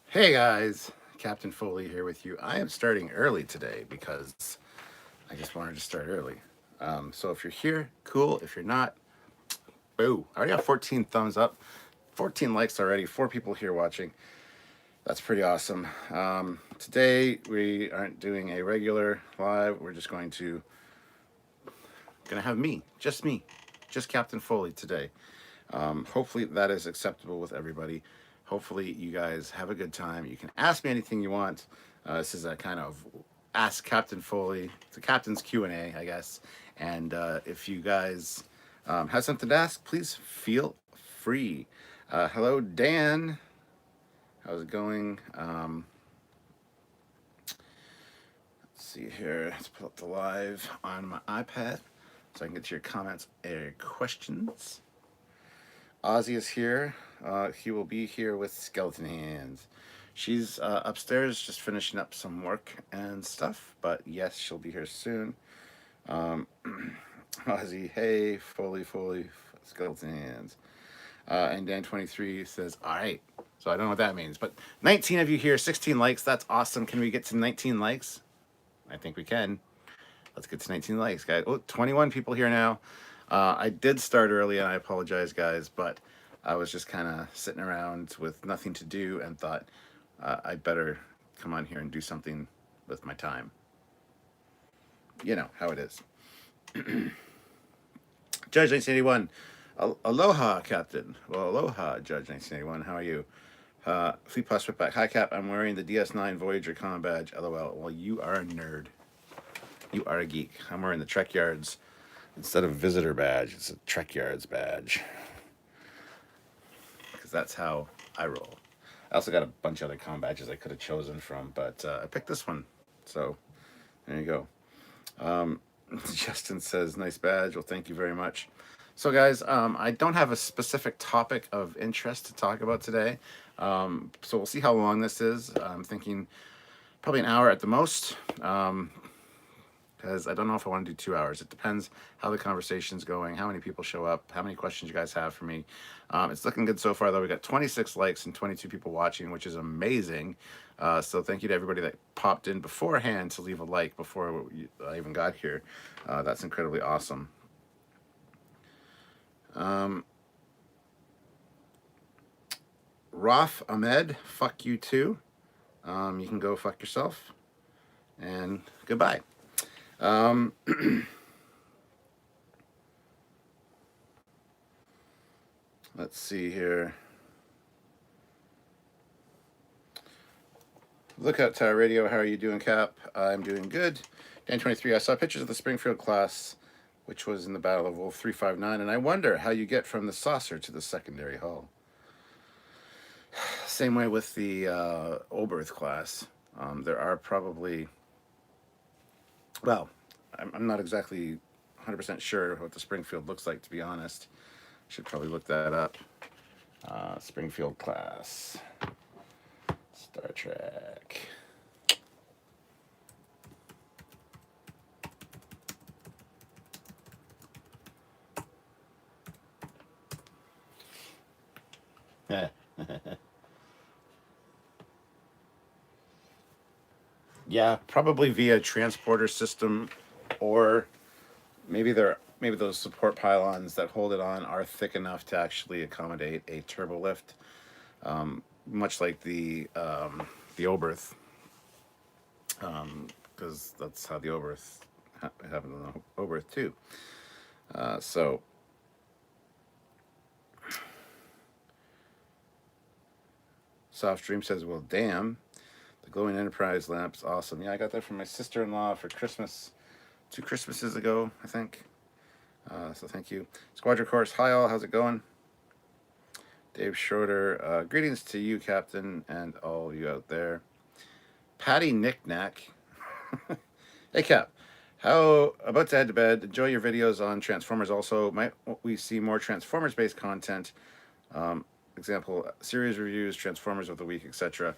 Hey guys, Captain Foley here with you. I am starting early today because I just wanted to start early. So if you're here, cool. If you're not, boo. I already have 14 thumbs up, 14 likes already, 4 people here watching. That's pretty awesome. Today we aren't doing a regular live. We're just gonna have me, just Captain Foley today. Hopefully that is acceptable with everybody. Hopefully you guys have a good time. You can ask me anything you want. This is a kind of ask Captain Foley. It's a captain's Q&A, I guess. And if you guys have something to ask, please feel free. Hello, Dan. How's it going? Let's see here. Let's pull up the live on my iPad so I can get to your comments or questions. Ozzy is here. He will be here with Skeleton Hands. She's upstairs just finishing up some work and stuff, but yes, she'll be here soon. Ozzy, hey, Foley, Skeleton Hands. And Dan23 says, all right. So I don't know what that means, but 19 of you here, 16 likes. That's awesome. Can we get to 19 likes? I think we can. Let's get to 19 likes, guys. Oh, 21 people here now. I did start early, and I apologize, guys, but I was just kind of sitting around with nothing to do and thought I'd better come on here and do something with my time. You know how it is. Judge 1981. Aloha, Captain. Well, aloha, Judge 1981. How are you? Fleet Plus back. Hi, Cap. I'm wearing the DS9 Voyager Common badge. LOL. Well, you are a nerd. You are a geek. I'm wearing the Trekyards. Instead of visitor badge, it's a Trekyards badge. Because that's how I roll. I also got a bunch of other common badges I could have chosen from, but I picked this one. So, there you go. Justin says, nice badge. Well, thank you very much. So, guys, I don't have a specific topic of interest to talk about today. So, we'll see how long this is. I'm thinking probably an hour at the most. Because I don't know if I want to do 2 hours. It depends how the conversation's going, how many people show up, how many questions you guys have for me. It's looking good so far, though. We got 26 likes and 22 people watching, which is amazing. So thank you to everybody that popped in beforehand to leave a like before I even got here. That's incredibly awesome. Raf Ahmed, fuck you too. You can go fuck yourself. And goodbye. Let's see here. Lookout Tower Radio, how are you doing, Cap? I'm doing good. Dan23, I saw pictures of the Springfield class, which was in the Battle of Wolf 359, and I wonder how you get from the saucer to the secondary hull. Same way with the Oberth class. There are probably, well, I'm not exactly 100% sure what the Springfield looks like, to be honest. Should probably look that up. Springfield class. Star Trek. Yeah, probably via transporter system, or maybe those support pylons that hold it on are thick enough to actually accommodate a turbo lift, much like the Oberth, because that's how the Oberth happened on the Oberth too. So Soft Dream says, well, damn, the glowing Enterprise lamp's awesome. Yeah, I got that from my sister-in-law for Christmas 2 Christmases ago, I think. So thank you. Squadron Course, hi all, how's it going? Dave Schroeder, greetings to you, Captain, and all of you out there. Patty Knickknack. Hey, Cap. How about to head to bed? Enjoy your videos on Transformers also. Might we see more Transformers-based content? Example, series reviews, Transformers of the week, etc.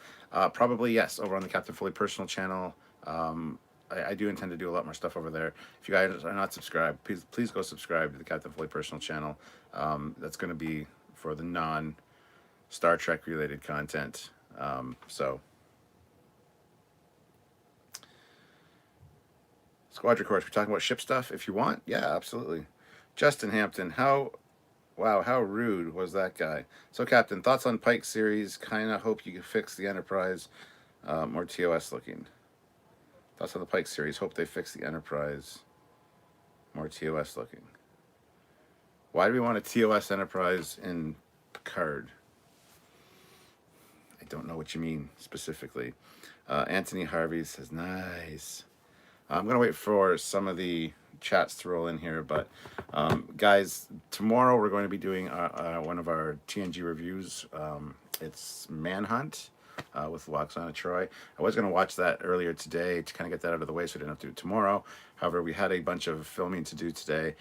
Probably yes, over on the Captain Foley personal channel. I do intend to do a lot more stuff over there. If you guys are not subscribed, please go subscribe to the Captain Foley personal channel. That's going to be for the Star Trek related content. So Squadron Course, we're talking about ship stuff if you want. Yeah, absolutely. Justin Hampton, how rude was that guy? So, Captain, thoughts on Pike series? Kind of hope you can fix the Enterprise. More TOS looking. Thoughts on the Pike series? Hope they fix the Enterprise. More TOS looking. Why do we want a TOS Enterprise in Picard? I don't know what you mean specifically. Anthony Harvey says, nice. I'm going to wait for some of the chats to roll in here, but guys, tomorrow we're going to be doing one of our TNG reviews. It's Manhunt with Loxana Troy. I was going to watch that earlier today to kind of get that out of the way so I didn't have to do it tomorrow. However, we had a bunch of filming to do today.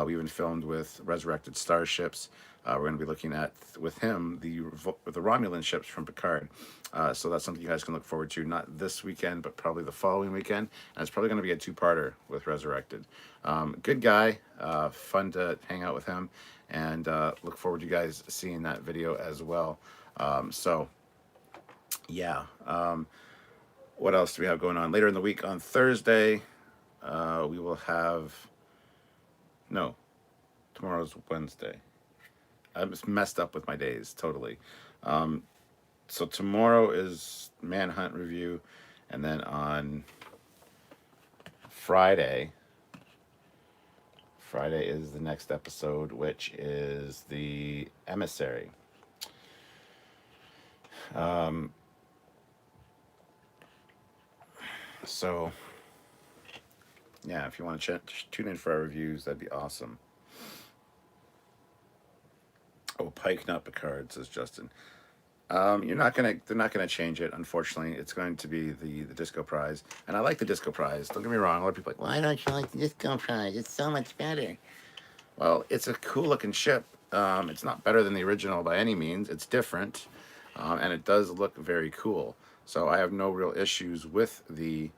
We even filmed with Resurrected Starships. We're going to be looking at, with him, the Romulan ships from Picard. So that's something you guys can look forward to, not this weekend, but probably the following weekend. And it's probably going to be a two-parter with Resurrected. Good guy, fun to hang out with him, and look forward to you guys seeing that video as well. Yeah. What else do we have going on? Later in the week on Thursday, we will have... No, tomorrow's Wednesday. I'm just messed up with my days, totally. So tomorrow is Manhunt review, and then on Friday is the next episode, which is the Emissary. So, yeah, if you want to tune in for our reviews, that'd be awesome. Oh, Pike, not Picard, says Justin. They're not gonna change it. Unfortunately, it's going to be the Disco Prize, and I like the Disco Prize. Don't get me wrong. A lot of people are like, why don't you like the Disco Prize? It's so much better. Well, it's a cool looking ship. It's not better than the original by any means. It's different, and it does look very cool. So I have no real issues with the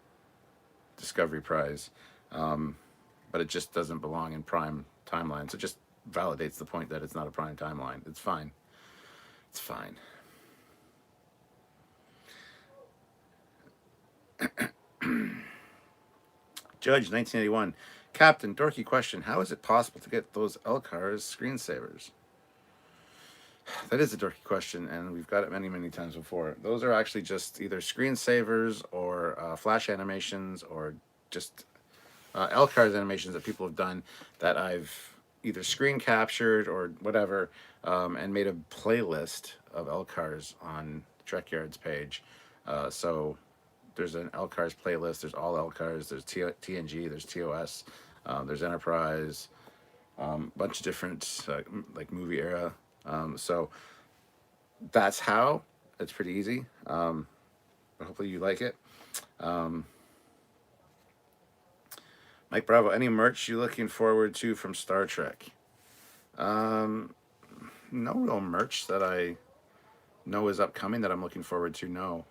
Discovery Prize, but it just doesn't belong in Prime timelines. It just validates the point that it's not a Prime timeline. It's fine. It's fine. Judge 1981. Captain, dorky question. How is it possible to get those LCARS screensavers? That is a dorky question, and we've got it many, many times before. Those are actually just either screensavers or flash animations or just LCARS animations that people have done that I've either screen captured or whatever, and made a playlist of LCARS on Trekyards page. So there's an LCARS playlist. There's all LCARS. There's TNG. There's TOS. There's Enterprise. Bunch of different like movie era. So that's how. It's pretty easy. But hopefully you like it. Mike Bravo, any merch you looking forward to from Star Trek? No real merch that I know is upcoming that I'm looking forward to. No.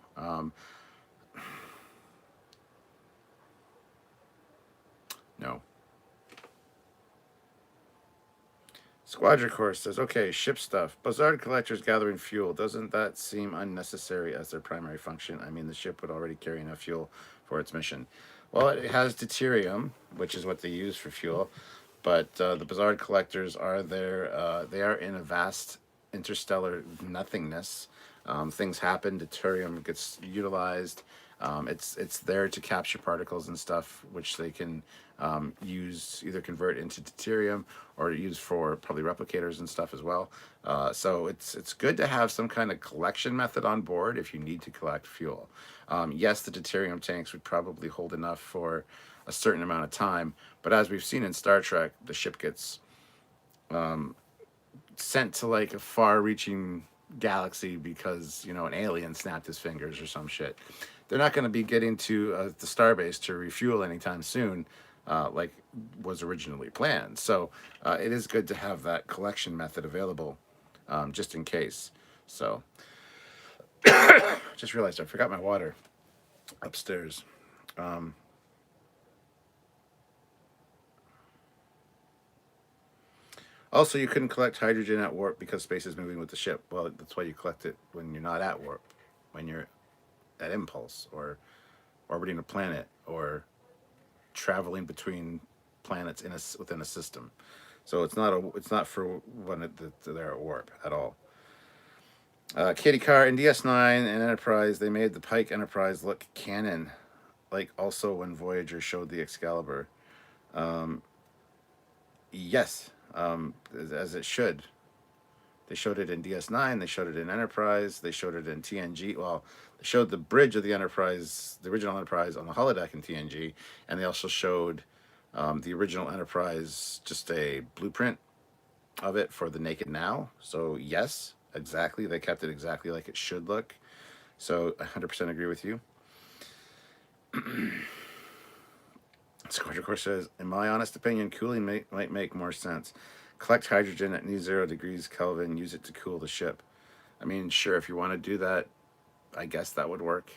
No. Squadron Course says, okay, ship stuff. Buzzard collectors gathering fuel. Doesn't that seem unnecessary as their primary function? I mean, the ship would already carry enough fuel for its mission. Well, it has deuterium, which is what they use for fuel. But the Buzzard collectors are there. They are in a vast interstellar nothingness. Things happen. Deuterium gets utilized. It's there to capture particles and stuff, which they can use, either convert into deuterium or use for probably replicators and stuff as well. So it's good to have some kind of collection method on board if you need to collect fuel. Yes, the deuterium tanks would probably hold enough for a certain amount of time, but as we've seen in Star Trek, the ship gets sent to like a far-reaching galaxy because, you know, an alien snapped his fingers or some shit. They're not going to be getting to the starbase to refuel anytime soon, like was originally planned. So it is good to have that collection method available, just in case. So just realized I forgot my water upstairs. Also, you couldn't collect hydrogen at warp because space is moving with the ship. Well, that's why you collect it when you're not at warp, when you're at impulse or orbiting a planet or traveling between planets within a system. So it's not for when they're at warp at all. Katie Carr in DS9 and Enterprise, they made the Pike Enterprise look canon, like also when Voyager showed the Excalibur. Um, yes, as it should. They showed it in DS9. They showed it in Enterprise. They showed it in TNG. Well, they showed the bridge of the Enterprise, the original Enterprise, on the holodeck in TNG, and they also showed the original Enterprise, just a blueprint of it for the Naked Now. So yes, exactly. They kept it exactly like it should look. So 100% agree with you. Scorcher Course says, in my honest opinion, cooling might make more sense. Collect hydrogen at near 0 degrees Kelvin, use it to cool the ship. I mean, sure, if you want to do that, I guess that would work.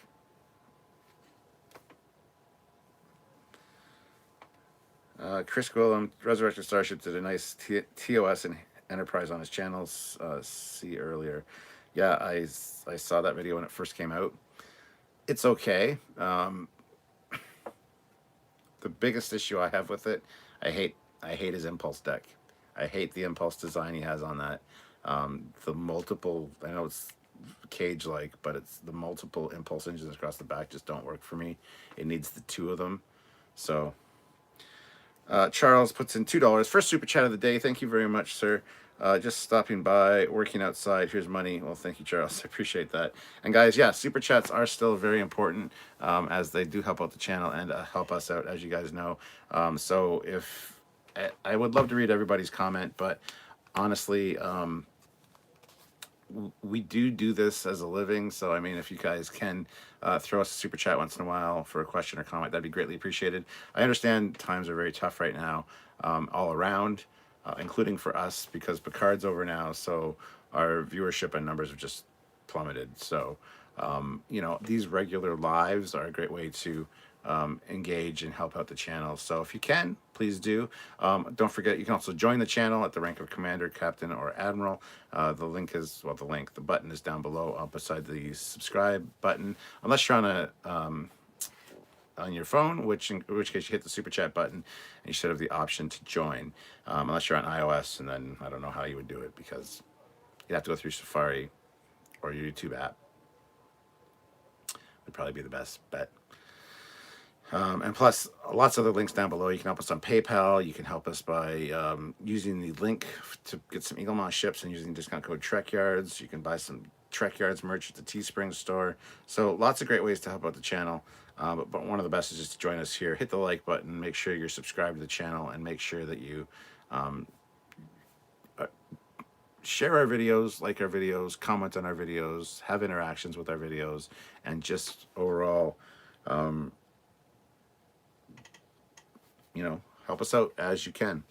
Chris Gwillem, Resurrected Starship, did a nice TOS and Enterprise on his channels. See earlier. Yeah, I saw that video when it first came out. It's okay. The biggest issue I have with it, I hate his impulse deck. I hate the impulse design he has on that. The multiple, I know it's cage like, but it's the multiple impulse engines across the back just don't work for me. It needs the two of them. So Charles puts in $2. First super chat of the day. Thank you very much, sir. Just stopping by, working outside. Here's money. Well, thank you, Charles. I appreciate that. And guys, yeah, super chats are still very important as they do help out the channel and help us out, as you guys know. So if I would love to read everybody's comment, but honestly, we do this as a living. So, I mean, if you guys can throw us a super chat once in a while for a question or comment, that'd be greatly appreciated. I understand times are very tough right now, all around, including for us, because Picard's over now. So our viewership and numbers have just plummeted. So, you know, these regular lives are a great way to engage and help out the channel. So if you can, please do. Don't forget, you can also join the channel at the rank of Commander, Captain, or Admiral. The link is, well, the button is down below beside the subscribe button. Unless you're on your phone, in which case you hit the super chat button and you should have the option to join. Unless you're on iOS, and then I don't know how you would do it because you'd have to go through Safari or your YouTube app. Would probably be the best bet. And plus, lots of other links down below. You can help us on PayPal. You can help us by using the link to get some Eaglemoss ships and using discount code Trekyards. You can buy some Trekyards merch at the Teespring store. So lots of great ways to help out the channel. But one of the best is just to join us here. Hit the like button. Make sure you're subscribed to the channel. And make sure that you share our videos, like our videos, comment on our videos, have interactions with our videos, and just overall... you know, help us out as you can.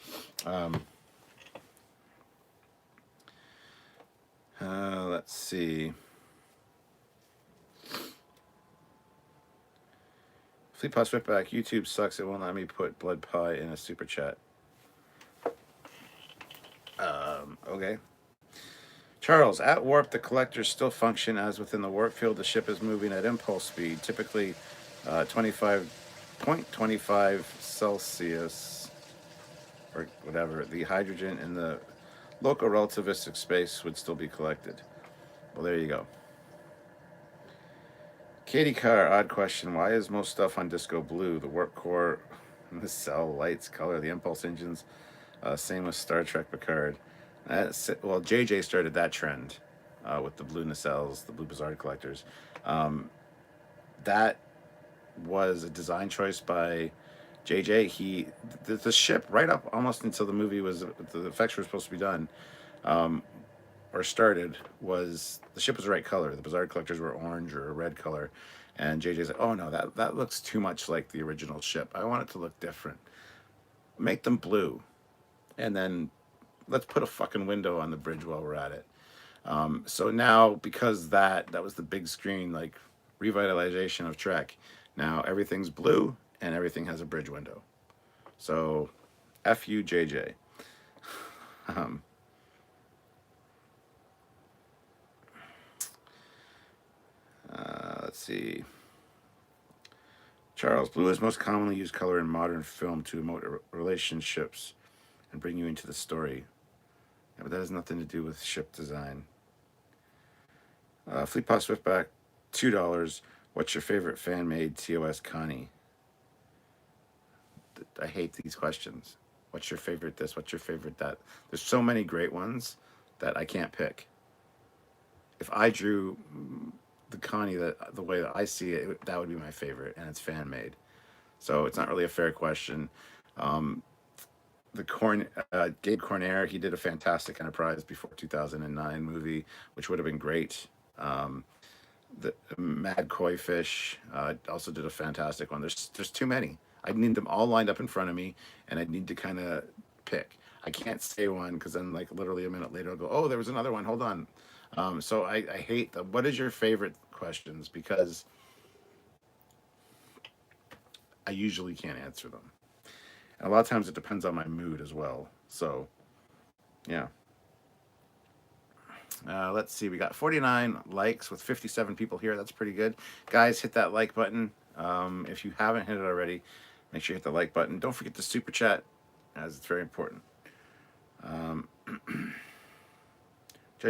Let's see. Fleetpod Switchback, YouTube sucks. It won't let me put blood pie in a super chat. Okay. Charles, at warp, the collectors still function as within the warp field. The ship is moving at impulse speed, typically 25.25 Celsius or whatever. The hydrogen in the local relativistic space would still be collected. Well, there you go. Katie Carr, odd question. Why is most stuff on Disco blue? The warp core, the cell, lights, color, the impulse engines. Same with Star Trek Picard. Well, JJ started that trend with the blue nacelles, the blue Bizarre collectors. That was a design choice by JJ. The ship, right up almost until the movie was, the effects were supposed to be done, or started, was the ship was the right color. The Bizarre collectors were orange or a red color, and JJ's like, oh no, that looks too much like the original ship. I want it to look different. Make them blue, and then let's put a fucking window on the bridge while we're at it. So now, because that was the big screen, like, revitalization of Trek, now everything's blue and everything has a bridge window. So F you, JJ. Um, let's see. Charles, blue is most commonly used color in modern film to emote relationships and bring you into the story. Yeah, but that has nothing to do with ship design. Fleetpaw Swiftback, $2. What's your favorite fan-made TOS Connie? I hate these questions. What's your favorite this? What's your favorite that? There's so many great ones that I can't pick. If I drew the Connie that the way that I see it, that would be my favorite, and it's fan made. So it's not really a fair question. Um, Gabe Cornair, he did a fantastic Enterprise before 2009 movie, which would have been great. Um, the Mad Koi Fish also did a fantastic one. There's too many. I need them all lined up in front of me, and I need to kind of pick. I can't say one because then like literally a minute later I'll go, oh, there was another one. Hold on. So I hate the what is your favorite questions because I usually can't answer them. And a lot of times it depends on my mood as well. So yeah. Let's see. We got 49 likes with 57 people here. That's pretty good. Guys, hit that like button. If you haven't hit it already, make sure you hit the like button. Don't forget to super chat, as it's very important. Judge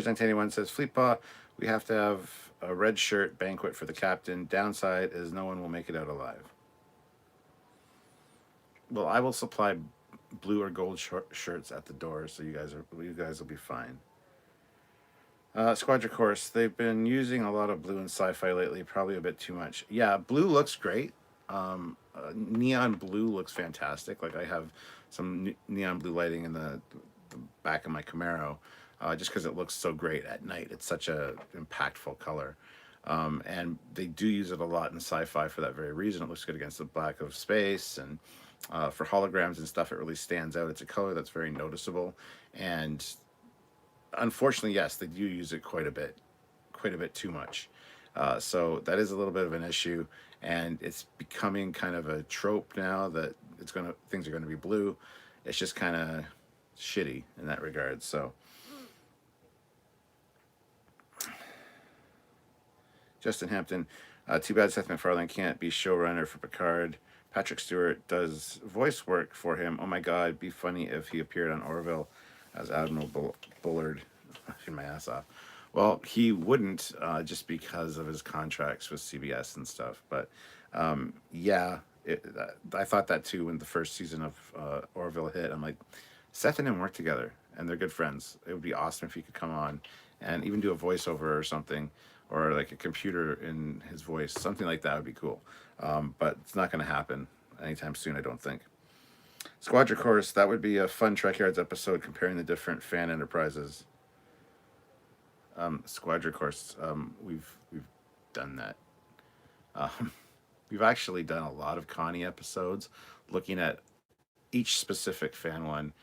1981 says, Fleetpaw, we have to have a red shirt banquet for the captain. Downside is no one will make it out alive. Well, I will supply blue or gold shirts at the door, so you guys will be fine. Squadron Course, they've been using a lot of blue in sci-fi lately, probably a bit too much. Yeah, blue looks great. Neon blue looks fantastic. Like I have some neon blue lighting in the back of my Camaro, just because it looks so great at night. It's such a impactful color. And they do use it a lot in sci-fi for that very reason. It looks good against the black of space, and for holograms and stuff, it really stands out. It's a color that's very noticeable, and unfortunately, yes, they do use it quite a bit too much. So that is a little bit of an issue, and it's becoming kind of a trope now that things are gonna be blue. It's just kind of shitty in that regard. So, Justin Hampton, too bad Seth MacFarlane can't be showrunner for Picard. Patrick Stewart does voice work for him. Oh my God, be funny if he appeared on Orville as Admiral Bullard. Laughing my ass off. Well, he wouldn't just because of his contracts with CBS and stuff. But yeah, I thought that too when the first season of Orville hit. I'm like, Seth and him work together, and they're good friends. It would be awesome if he could come on and even do a voiceover or something, or like a computer in his voice, something like that would be cool. But it's not going to happen anytime soon, I don't think. Squadron Course, that would be a fun Trekyards episode comparing the different fan enterprises. Squadron Course, we've done that. We've actually done a lot of Connie episodes, looking at each specific fan one,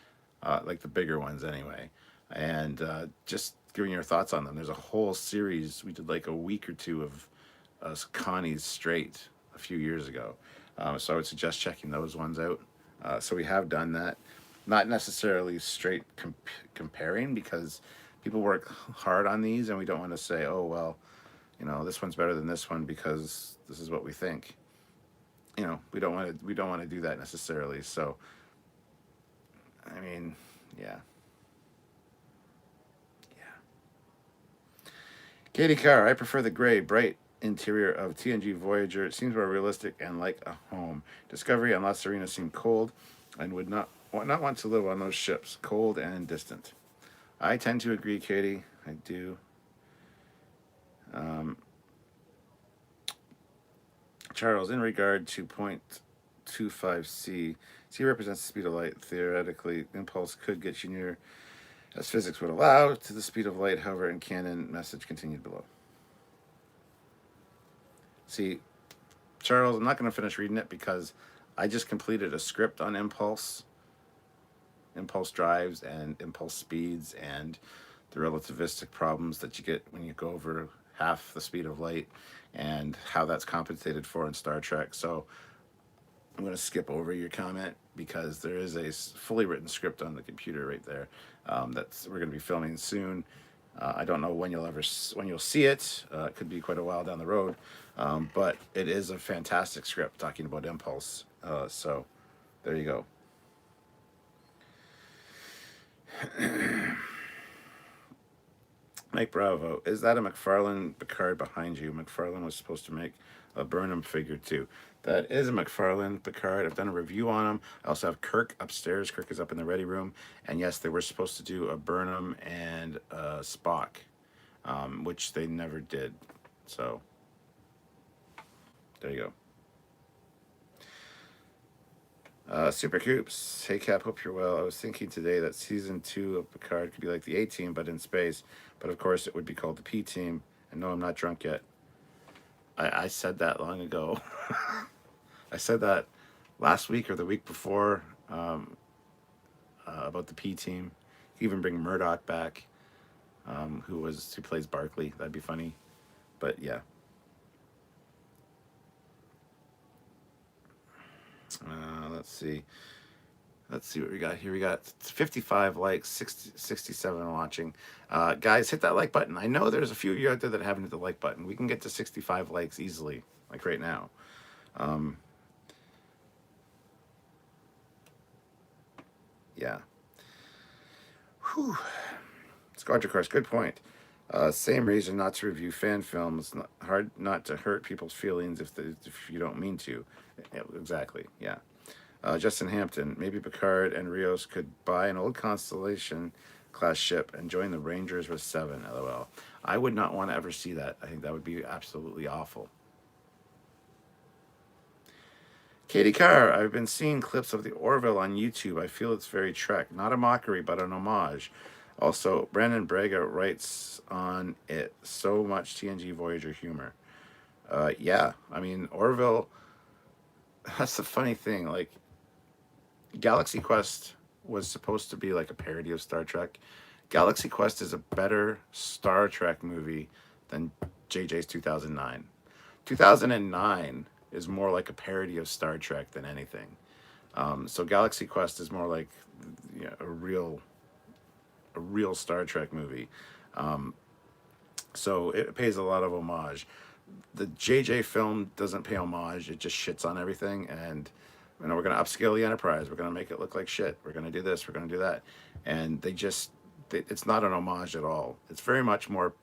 like the bigger ones anyway, and just giving your thoughts on them. There's a whole series we did like a week or two of Connie's straight a few years ago, so I would suggest checking those ones out. So we have done that, not necessarily straight comparing because people work hard on these, and we don't want to say, oh well, this one's better than this one because this is what we think. We don't want to do that necessarily. So, I mean, yeah. Katie Carr, I prefer the gray, bright interior of TNG Voyager. It seems more realistic and like a home. Discovery and La Serena seem cold and would not want to live on those ships, cold and distant. I tend to agree, Katie. I do. Charles, in regard to point 25C, C represents the speed of light. Theoretically, impulse could get you near, as physics would allow, to the speed of light. However, in canon, message continued below. See, Charles, I'm not going to finish reading it because I just completed a script on impulse drives and impulse speeds and the relativistic problems that you get when you go over half the speed of light and how that's compensated for in Star Trek. So I'm going to skip over your comment because there is a fully written script on the computer right there that's we're going to be filming soon. I don't know when when you'll see it. It could be quite a while down the road, but it is a fantastic script talking about impulse. So there you go. Mike Bravo, is that a McFarlane Picard behind you? McFarlane was supposed to make a Burnham figure too. That is a McFarlane Picard. I've done a review on him. I also have Kirk upstairs. Kirk is up in the ready room. And yes, they were supposed to do a Burnham and Spock, which they never did. So there you go. Super Coops. Hey Cap, hope you're well. I was thinking today that season 2 of Picard could be like the A Team, but in space. But of course, it would be called the P Team. And no, I'm not drunk yet. I said that long ago. I said that last week or the week before about the P Team. Even bring Murdoch back, who plays Barkley. That'd be funny. But yeah. Let's see. Let's see what we got here. We got 55 likes, 67 watching. Guys, hit that like button. I know there's a few of you out there that haven't hit the like button. We can get to 65 likes easily, like right now. Yeah. Whew. Squadron Cars, good point. Same reason not to review fan films. Hard not to hurt people's feelings if you don't mean to. Yeah, exactly, yeah. Justin Hampton, maybe Picard and Rios could buy an old Constellation class ship and join the Rangers with 7, LOL. I would not want to ever see that. I think that would be absolutely awful. Katie Carr, I've been seeing clips of the Orville on YouTube. I feel it's very Trek. Not a mockery, but an homage. Also, Brandon Braga writes on it so much TNG Voyager humor. Yeah, I mean, Orville, that's the funny thing. Like, Galaxy Quest was supposed to be like a parody of Star Trek. Galaxy Quest is a better Star Trek movie than JJ's 2009. 2009 is more like a parody of Star Trek than anything. So Galaxy Quest is more like, you know, a real Star Trek movie. So it pays a lot of homage. The JJ film doesn't pay homage. It just shits on everything. And, you know, we're going to upscale the Enterprise. We're going to make it look like shit. We're going to do this. We're going to do that. And it's not an homage at all. It's very much more,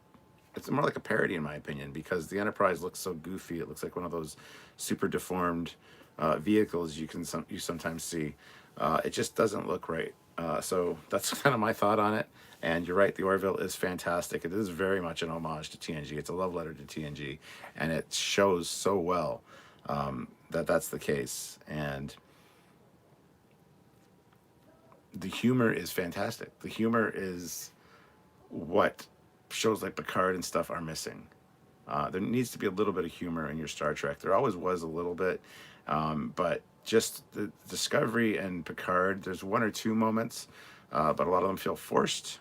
it's more like a parody in my opinion, because the Enterprise looks so goofy. It looks like one of those super deformed vehicles you sometimes see. It just doesn't look right. So that's kind of my thought on it. And you're right, the Orville is fantastic. It is very much an homage to TNG. It's a love letter to TNG, and it shows so well that that's the case. And the humor is fantastic. The humor is what shows like Picard and stuff are missing. There needs to be a little bit of humor in your Star Trek. There always was a little bit, but just the Discovery and Picard, there's one or two moments, but a lot of them feel forced.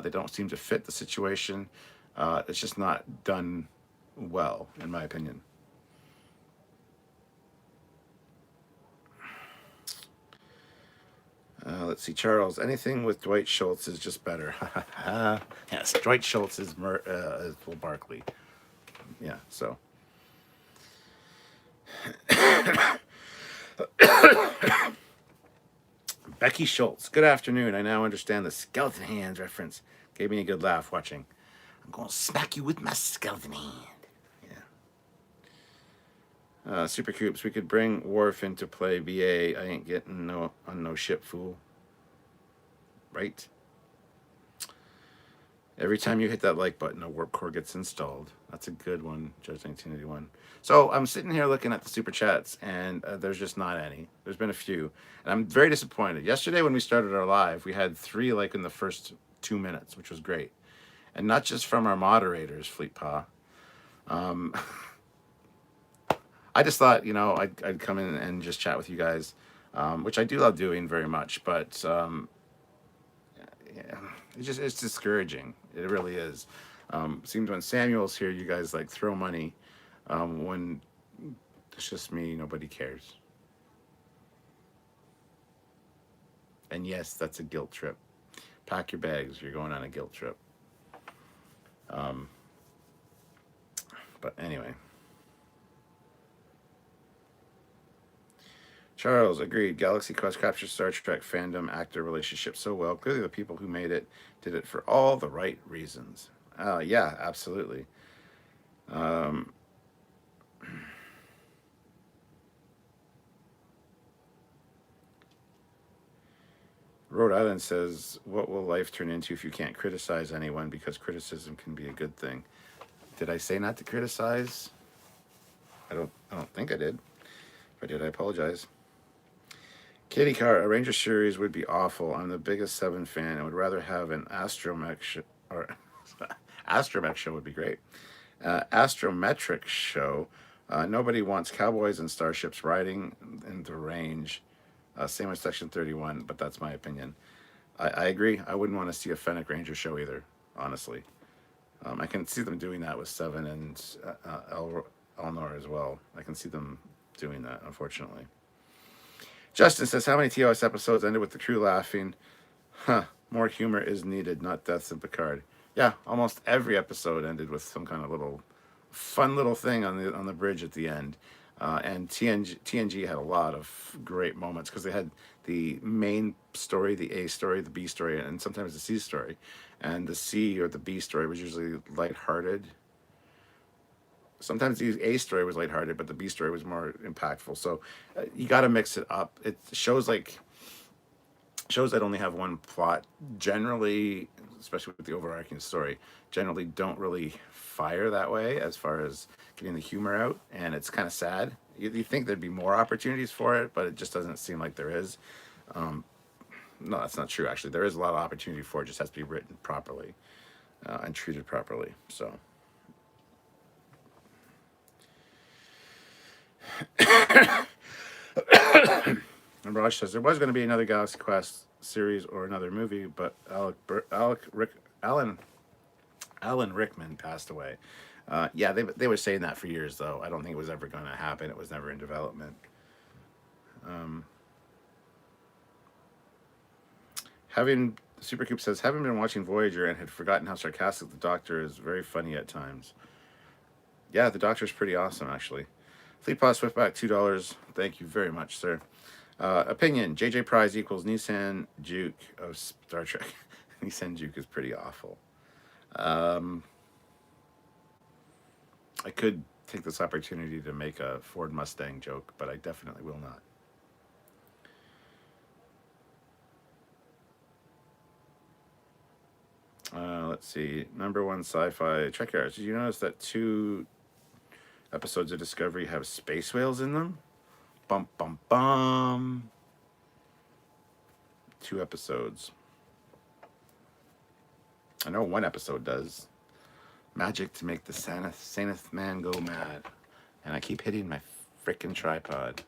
They don't seem to fit the situation. It's just not done well, in my opinion. Let's see, Charles. Anything with Dwight Schultz is just better. Yes, Dwight Schultz is Will Barkley. Yeah, so. Becky Schultz. Good afternoon. I now understand the skeleton hands reference. Gave me a good laugh watching. I'm going to smack you with my skeleton hand. Yeah. Super Coops. We could bring Worf into play. BA. I ain't getting on no ship, fool. Right? Every time you hit that like button, a warp core gets installed. That's a good one, Judge 1981. So I'm sitting here looking at the super chats, and there's just not any. There's been a few, and I'm very disappointed. Yesterday when we started our live, we had 3 like in the first 2 minutes, which was great, and not just from our moderators, Fleet Pa. I just thought, you know, I'd come in and just chat with you guys, which I do love doing very much, but yeah, it's discouraging. It really is. Seems when Samuel's here, you guys like throw money. When it's just me, nobody cares. And yes, that's a guilt trip. Pack your bags. You're going on a guilt trip. Um, but anyway. Charles agreed. Galaxy Quest captures Star Trek fandom actor relationship so well. Clearly, the people who made it did it for all the right reasons. Yeah, absolutely. Um, Rhode Island says, "What will life turn into if you can't criticize anyone? Because criticism can be a good thing." Did I say not to criticize? I don't. I don't think I did. If I did, I apologize. Kitty Car, a Ranger series would be awful. I'm the biggest Seven fan. I would rather have an astromech or astromech show would be great. Astrometric show. Nobody wants cowboys and starships riding into range. Same with Section 31, but that's my opinion. I agree. I wouldn't want to see a Fennec Ranger show either, honestly. I can see them doing that with Seven and Elnor as well. I can see them doing that, unfortunately. Justin says, how many TOS episodes ended with the crew laughing? Huh. More humor is needed, not deaths in Picard. Yeah, almost every episode ended with some kind of little fun little thing on the bridge at the end. And TNG had a lot of great moments because they had the main story, the A story, the B story, and sometimes the C story. And the C or the B story was usually lighthearted. Sometimes the A story was lighthearted, but the B story was more impactful. So you got to mix it up. It shows that only have one plot generally, especially with the overarching story, generally don't really fire that way as far as getting the humor out, and it's kind of sad. You think there'd be more opportunities for it, but it just doesn't seem like there is. Um, no, that's not true. Actually, there is a lot of opportunity for it. Just has to be written properly and treated properly. So. And Raj says there was going to be another Galaxy Quest series or another movie, but Alan Rickman passed away. Yeah, they were saying that for years, though. I don't think it was ever going to happen. It was never in development. Um, having Supercoop says, having been watching Voyager and had forgotten how sarcastic the Doctor is, very funny at times. Yeah, the Doctor's pretty awesome, actually. Fleet Pass Swiftback, $2. Thank you very much, sir. Opinion: JJ Prize equals Nissan Juke of Star Trek. Nissan Juke is pretty awful. I could take this opportunity to make a Ford Mustang joke, but I definitely will not. Let's see. Number one sci-fi Trekyards. Did you notice that 2 episodes of Discovery have space whales in them? Bum bum bum. 2 episodes. I know 1 episode does. Magic to make the saneth man go mad. And I keep hitting my frickin' tripod.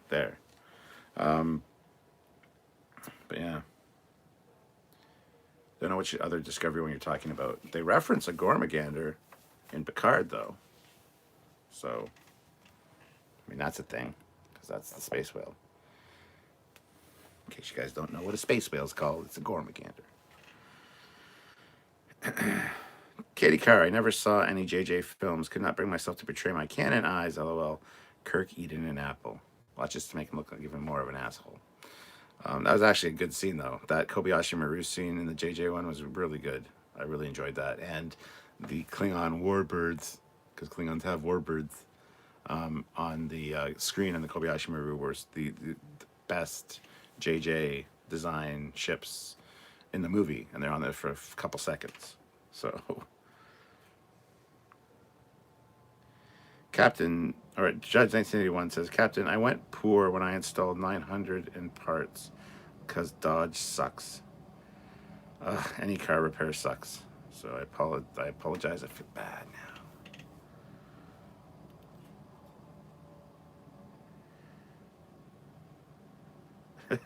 There. But yeah. Don't know which other Discovery one you're talking about. They reference a Gormagander in Picard, though. So, I mean, that's a thing. Because that's the space whale. In case you guys don't know what a space whale is called, it's a Gormagander. Katie Carr, I never saw any JJ films. Could not bring myself to betray my canon eyes. LOL. Kirk eating an apple. Well, that's just to make him look like even more of an asshole. That was actually a good scene, though. That Kobayashi Maru scene in the JJ one was really good. I really enjoyed that. And the Klingon warbirds, because Klingons have warbirds, on the screen in the Kobayashi Maru were the best JJ design ships in the movie. And they're on there for a couple seconds. So... Captain, or Judge 1981 says, Captain, I went poor when I installed 900 in parts because Dodge sucks. Any car repair sucks. So I apologize. I feel bad now.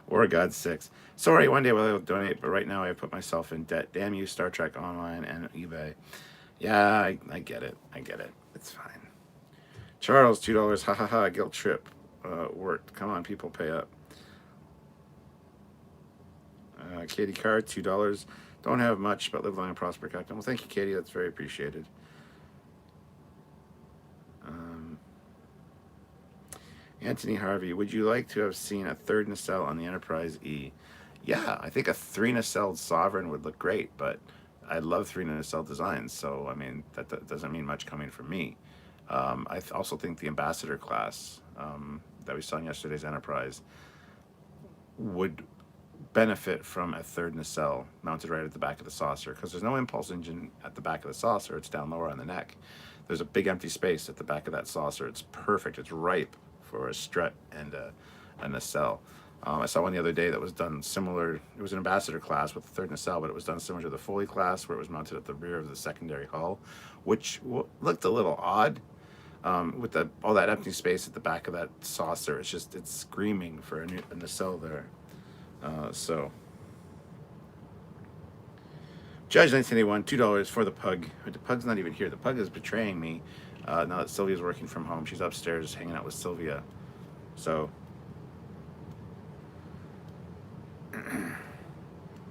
War God 6. Sorry, one day we'll donate, but right now I put myself in debt. Damn you, Star Trek Online and eBay. Yeah, I get it. I get it. It's fine. Charles, $2. Ha ha ha. Guilt trip worked. Come on, people, pay up. Katie Carr, $2. Don't have much, but live long and prosper, Captain. Well, thank you, Katie. That's very appreciated. Anthony Harvey, would you like to have seen a third nacelle on the Enterprise E? Yeah, I think a 3 nacelle Sovereign would look great, but I love 3 nacelle designs, so I mean, that doesn't mean much coming from me. I also think the Ambassador class that we saw in yesterday's Enterprise would benefit from a third nacelle mounted right at the back of the saucer, because there's no impulse engine at the back of the saucer. It's down lower on the neck. There's a big empty space at the back of that saucer. It's perfect. It's ripe for a strut and a nacelle. I saw one the other day that was done similar. It was an Ambassador class with a third nacelle, but it was done similar to the Foley class, where it was mounted at the rear of the secondary hull, which looked a little odd with all that empty space at the back of that saucer. It's screaming for a nacelle there. So, Judge 1981, $2 for the pug. The pug's not even here. The pug is betraying me now that Sylvia's working from home. She's upstairs hanging out with Sylvia. So,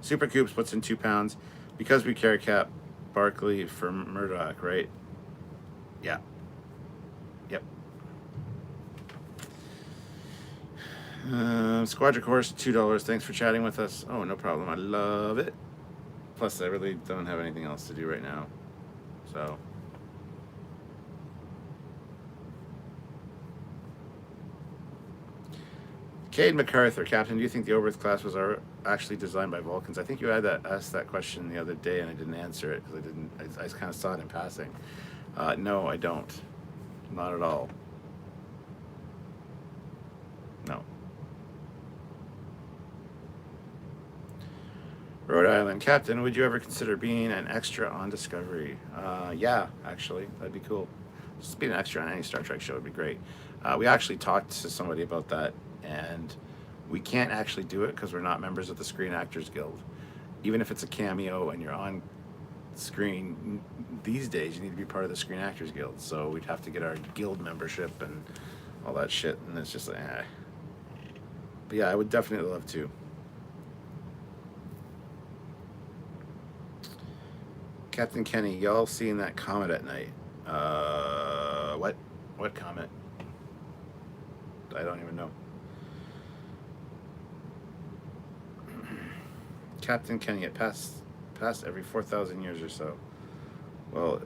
Super Coops puts in £2 because we carry Cap Barkley for Murdoch, right? Yeah. Yep. Squadron Course, $2. Thanks for chatting with us. Oh, no problem. I love it. Plus, I really don't have anything else to do right now. So. Cade MacArthur, Captain, do you think the Oberth class was actually designed by Vulcans? I think you had asked that question the other day, and I didn't answer it because I kind of saw it in passing. No, I don't. Not at all. No. Rhode Island, Captain, would you ever consider being an extra on Discovery? Yeah, actually, that'd be cool. Just being an extra on any Star Trek show would be great. We actually talked to somebody about that, and we can't actually do it because we're not members of the Screen Actors Guild. Even if it's a cameo and you're on screen, these days you need to be part of the Screen Actors Guild. So we'd have to get our guild membership and all that shit, and it's just like, eh. But yeah, I would definitely love to. Captain Kenny, y'all seeing that comet at night? What comet? I don't even know. Captain Kenny, it passed every 4,000 years or so. Well,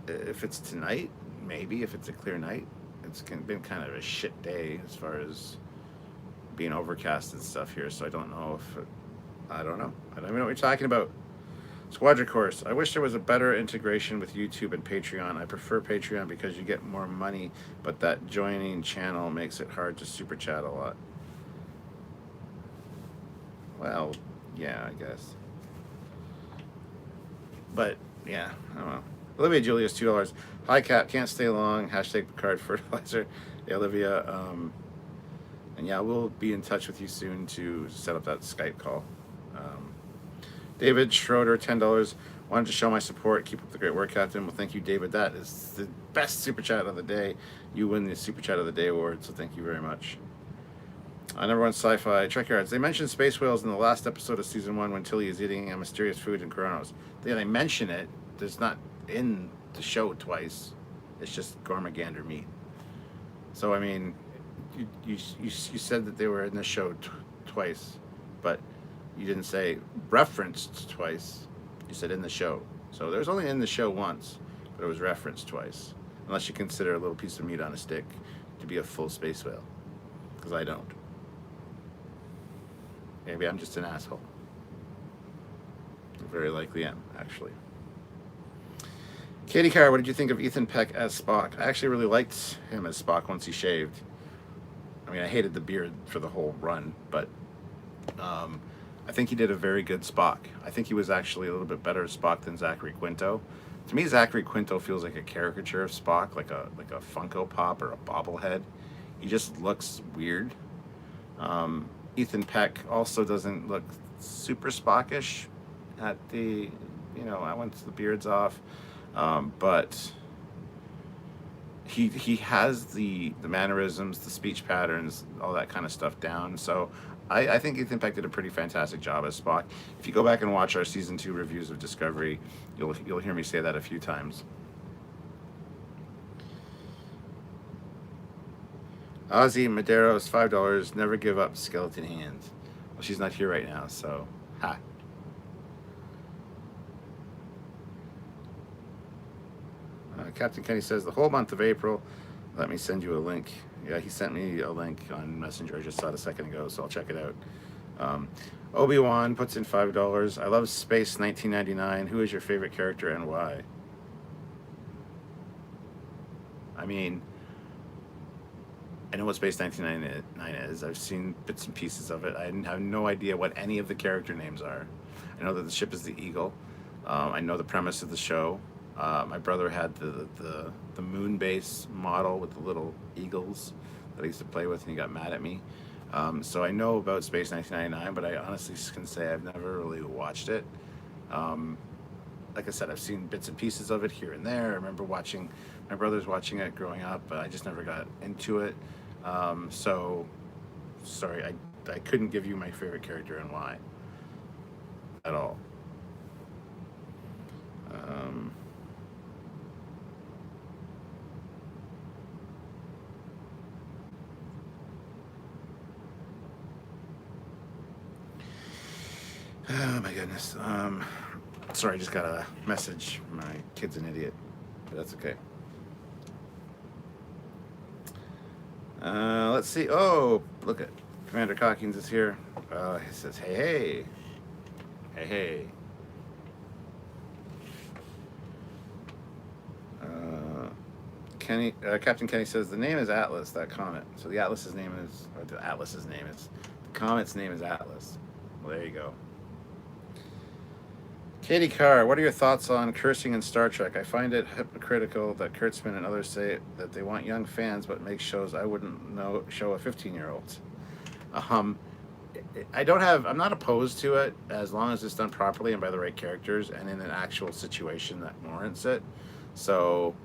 if it's tonight, maybe. If it's a clear night, it's been kind of a shit day as far as being overcast and stuff here. So I don't know if I don't know. I don't even know what you're talking about. Squadron Course. I wish there was a better integration with YouTube and Patreon. I prefer Patreon because you get more money, but that joining channel makes it hard to super chat a lot. Well, yeah, I guess. But, yeah, I don't know. Olivia Julius, $2. Hi, Cap. Can't stay long. Hashtag Picard Fertilizer. Yeah, Olivia. And yeah, we'll be in touch with you soon to set up that Skype call. David Schroeder, $10. Wanted to show my support. Keep up the great work, Captain. Well, thank you, David. That is the best super chat of the day. You win the Super Chat of the Day award, so thank you very much. Number one sci-fi, Trekyards. They mentioned space whales in the last episode of season 1 when Tilly is eating a mysterious food in Kronos. They mention it. It's not in the show twice. It's just Gormagander meat. So I mean, you said that they were in the show twice, but you didn't say referenced twice. You said in the show. So there's only in the show once, but it was referenced twice. Unless you consider a little piece of meat on a stick to be a full space whale, because I don't. Maybe I'm just an asshole. I very likely am, actually. Katie Carr, what did you think of Ethan Peck as Spock? I actually really liked him as Spock once he shaved. I mean, I hated the beard for the whole run, but I think he did a very good Spock. I think he was actually a little bit better Spock than Zachary Quinto. To me, Zachary Quinto feels like a caricature of Spock, like a Funko Pop or a bobblehead. He just looks weird. Ethan Peck also doesn't look super Spockish at the, once the beard's off. But he has the mannerisms, the speech patterns, all that kind of stuff down. So I think Ethan Peck did a pretty fantastic job as Spock. If you go back and watch our season 2 reviews of Discovery, you'll hear me say that a few times. Ozzy Madero's $5. Never give up skeleton hands. Well, she's not here right now, so ha. Captain Kenny says the whole month of April. Let me send you a link. Yeah, he sent me a link on Messenger. I just saw it a second ago, so I'll check it out. Obi-Wan puts in $5. I love Space 1999. Who is your favorite character and why? I mean, I know what Space 1999 is. I've seen bits and pieces of it. I have no idea what any of the character names are. I know that the ship is the Eagle. I know the premise of the show. My brother had the moon base model with the little eagles that I used to play with, and he got mad at me. So I know about Space 1999, but I honestly can say I've never really watched it. Like I said, I've seen bits and pieces of it here and there. I remember watching, my brothers watching it growing up, but I just never got into it. So, sorry, I couldn't give you my favorite character and why at all. Oh my goodness. Sorry, I just got a message. My kid's an idiot, but that's okay. Let's see. Oh, look at Commander Cockings is here. He says, "Hey, hey, hey, hey." Captain Kenny says the name is Atlas. That comet. So the Atlas's name is, or the Atlas's name is, the comet's name is Atlas. Well, there you go. Katie Carr, what are your thoughts on cursing in Star Trek? I find it hypocritical that Kurtzman and others say that they want young fans, but make shows I wouldn't know show a 15-year-old. I'm not opposed to it as long as it's done properly and by the right characters and in an actual situation that warrants it. So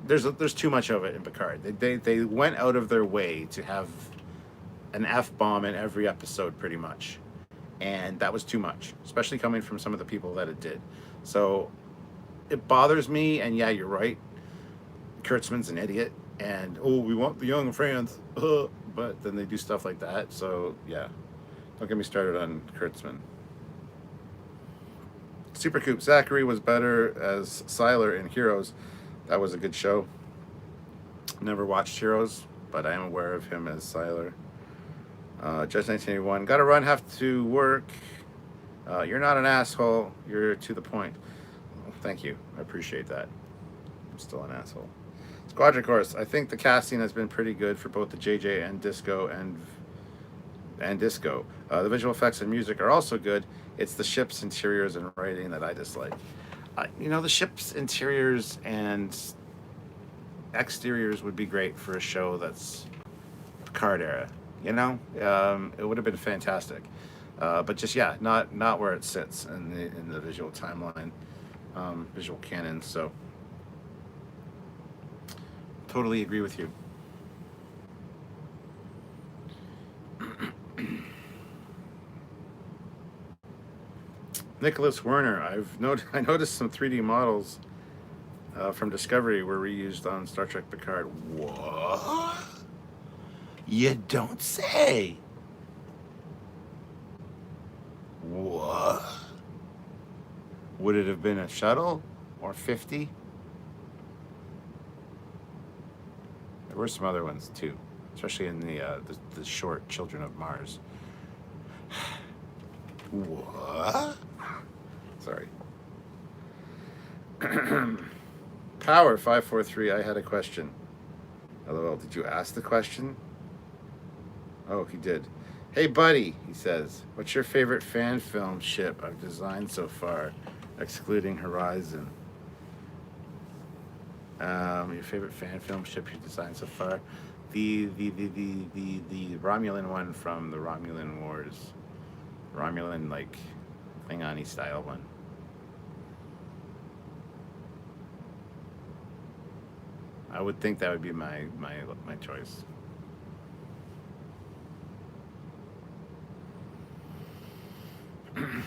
there's too much of it in Picard. They went out of their way to have an F-bomb in every episode pretty much. And that was too much, especially coming from some of the people that it did. So it bothers me, and yeah, you're right. Kurtzman's an idiot, and we want the young fans, but then they do stuff like that. So yeah, don't get me started on Kurtzman. Supercoop Zachary was better as Siler in Heroes. That was a good show. Never watched Heroes, but I am aware of him as Siler. Judge 1981, gotta run, have to work. You're not an asshole, you're to the point. Well, thank you, I appreciate that. I'm still an asshole. Squadron Course, I think the casting has been pretty good for both the JJ and Disco and Disco. The visual effects and music are also good. It's the ship's interiors and writing that I dislike. The ship's interiors and exteriors would be great for a show that's Picard era. It would have been fantastic, but just not where it sits in the visual timeline, visual canon. So, totally agree with you. Nicholas Werner, I noticed some 3D models from Discovery were reused on Star Trek Picard. What? You don't say. What? Would it have been a shuttle or 50? There were some other ones too, especially in the short Children of Mars. What? Sorry. Power 543. I had a question. LOL. Did you ask the question? Oh, he did. Hey, buddy, he says, what's your favorite fan film ship I've designed so far, excluding Horizon? Your favorite fan film ship you've designed so far? The Romulan one from the Romulan Wars. Romulan, like, Klingon-y style one. I would think that would be my choice.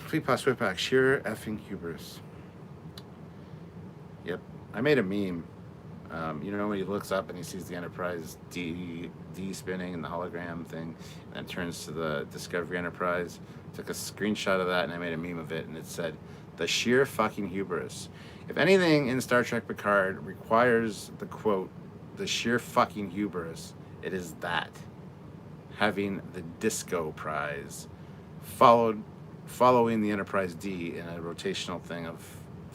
Complete Pass Whipback, sheer effing hubris. Yep. I made a meme. You know, when he looks up and he sees the Enterprise D spinning and the hologram thing, and it turns to the Discovery Enterprise. Took a screenshot of that and I made a meme of it, and it said, "The sheer fucking hubris." If anything in Star Trek Picard requires the quote, "the sheer fucking hubris," it is that. Having the Disco Prize following the Enterprise D in a rotational thing of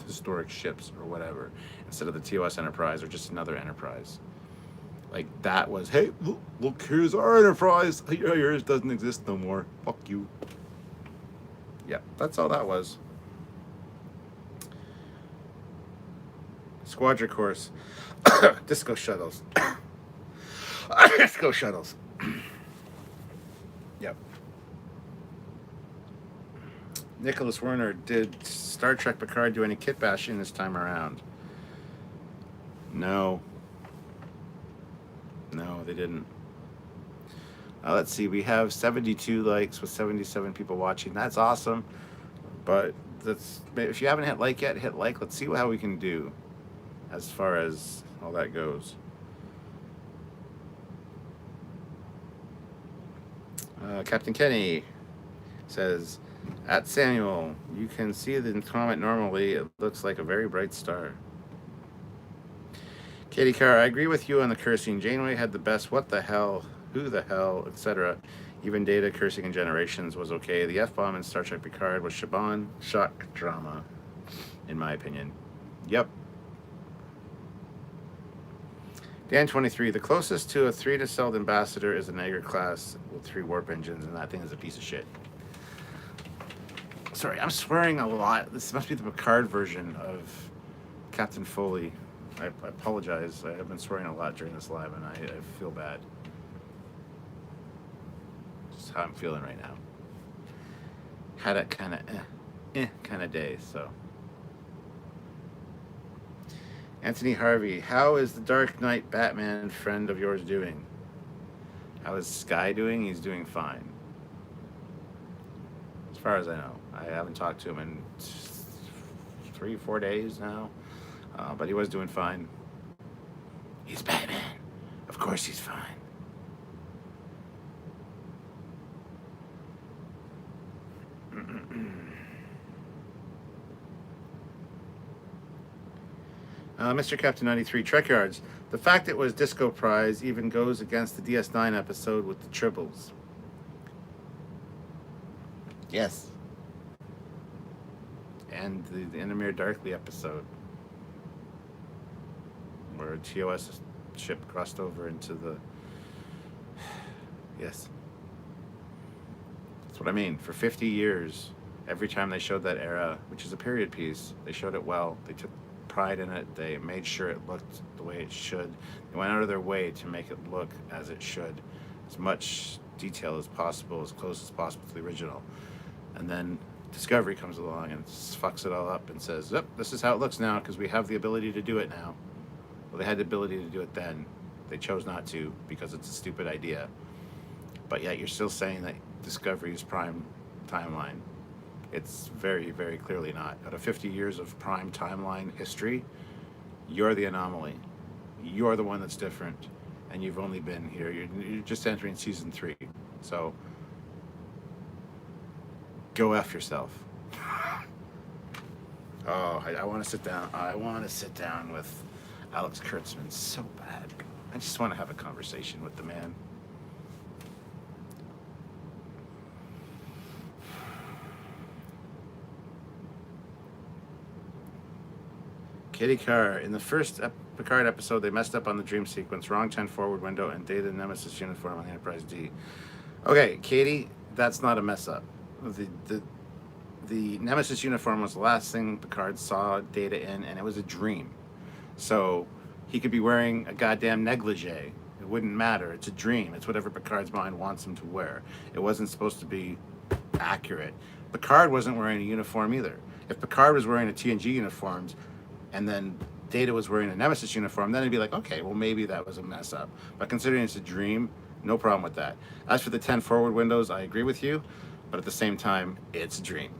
historic ships or whatever, instead of the TOS Enterprise or just another Enterprise. Like, that was, hey, look, here's our Enterprise. Yours doesn't exist no more. Fuck you. Yeah, that's all that was. Squadron course. Disco shuttles. Disco shuttles. Yep. Nicholas Werner, did Star Trek Picard do any kit bashing this time around? No. No, they didn't. Let's see, we have 72 likes with 77 people watching. That's awesome. But if you haven't hit like yet, hit like. Let's see how we can do as far as all that goes. Captain Kenny says, at Samuel, you can see the comet normally. It looks like a very bright star. Katie Carr, I agree with you on the cursing. Janeway had the best what the hell, who the hell, etc. Even Data cursing in Generations was okay. The F-bomb in Star Trek Picard was Shaban shock drama, in my opinion. Yep. Dan23, the closest to a 3 nacelled ambassador is a Niagara class with 3 warp engines, and that thing is a piece of shit. Sorry, I'm swearing a lot. This must be the Picard version of Captain Foley. I apologize. I have been swearing a lot during this live, and I feel bad. Just how I'm feeling right now. Had a kind of day, so. Anthony Harvey, how is the Dark Knight Batman friend of yours doing? How is Sky doing? He's doing fine. As far as I know. I haven't talked to him in 3-4 days now. But he was doing fine. He's Batman. Of course he's fine. Mr. Captain 93, Trekyards. The fact it was Disco Prize even goes against the DS9 episode with the Tribbles. Yes. And the Endermere Darkly episode, where a TOS ship crossed over into the... Yes. That's what I mean. For 50 years, every time they showed that era, which is a period piece, they showed it well. They took pride in it. They made sure it looked the way it should. They went out of their way to make it look as it should. As much detail as possible, as close as possible to the original. And then Discovery comes along and fucks it all up and says, yep, this is how it looks now because we have the ability to do it now. Well, they had the ability to do it then. They chose not to because it's a stupid idea. But yet you're still saying that Discovery is prime timeline. It's very, very clearly not. Out of 50 years of prime timeline history, you're the anomaly. You're the one that's different. And you've only been here. You're just entering season 3. So go F yourself. Oh, I want to sit down. I want to sit down with Alex Kurtzman so bad. I just want to have a conversation with the man. Kitty Carr, in the first Picard episode, they messed up on the dream sequence. Wrong 10 forward window and Data Nemesis uniform on the Enterprise D. Okay, Katie, that's not a mess up. The Nemesis uniform was the last thing Picard saw Data in, and it was a dream. So he could be wearing a goddamn negligee. It wouldn't matter. It's a dream. It's whatever Picard's mind wants him to wear. It wasn't supposed to be accurate. Picard wasn't wearing a uniform either. If Picard was wearing a TNG uniform and then Data was wearing a Nemesis uniform, then it'd be like, okay, well, maybe that was a mess up. But considering it's a dream, no problem with that. As for the 10 forward windows, I agree with you. But at the same time, it's a dream.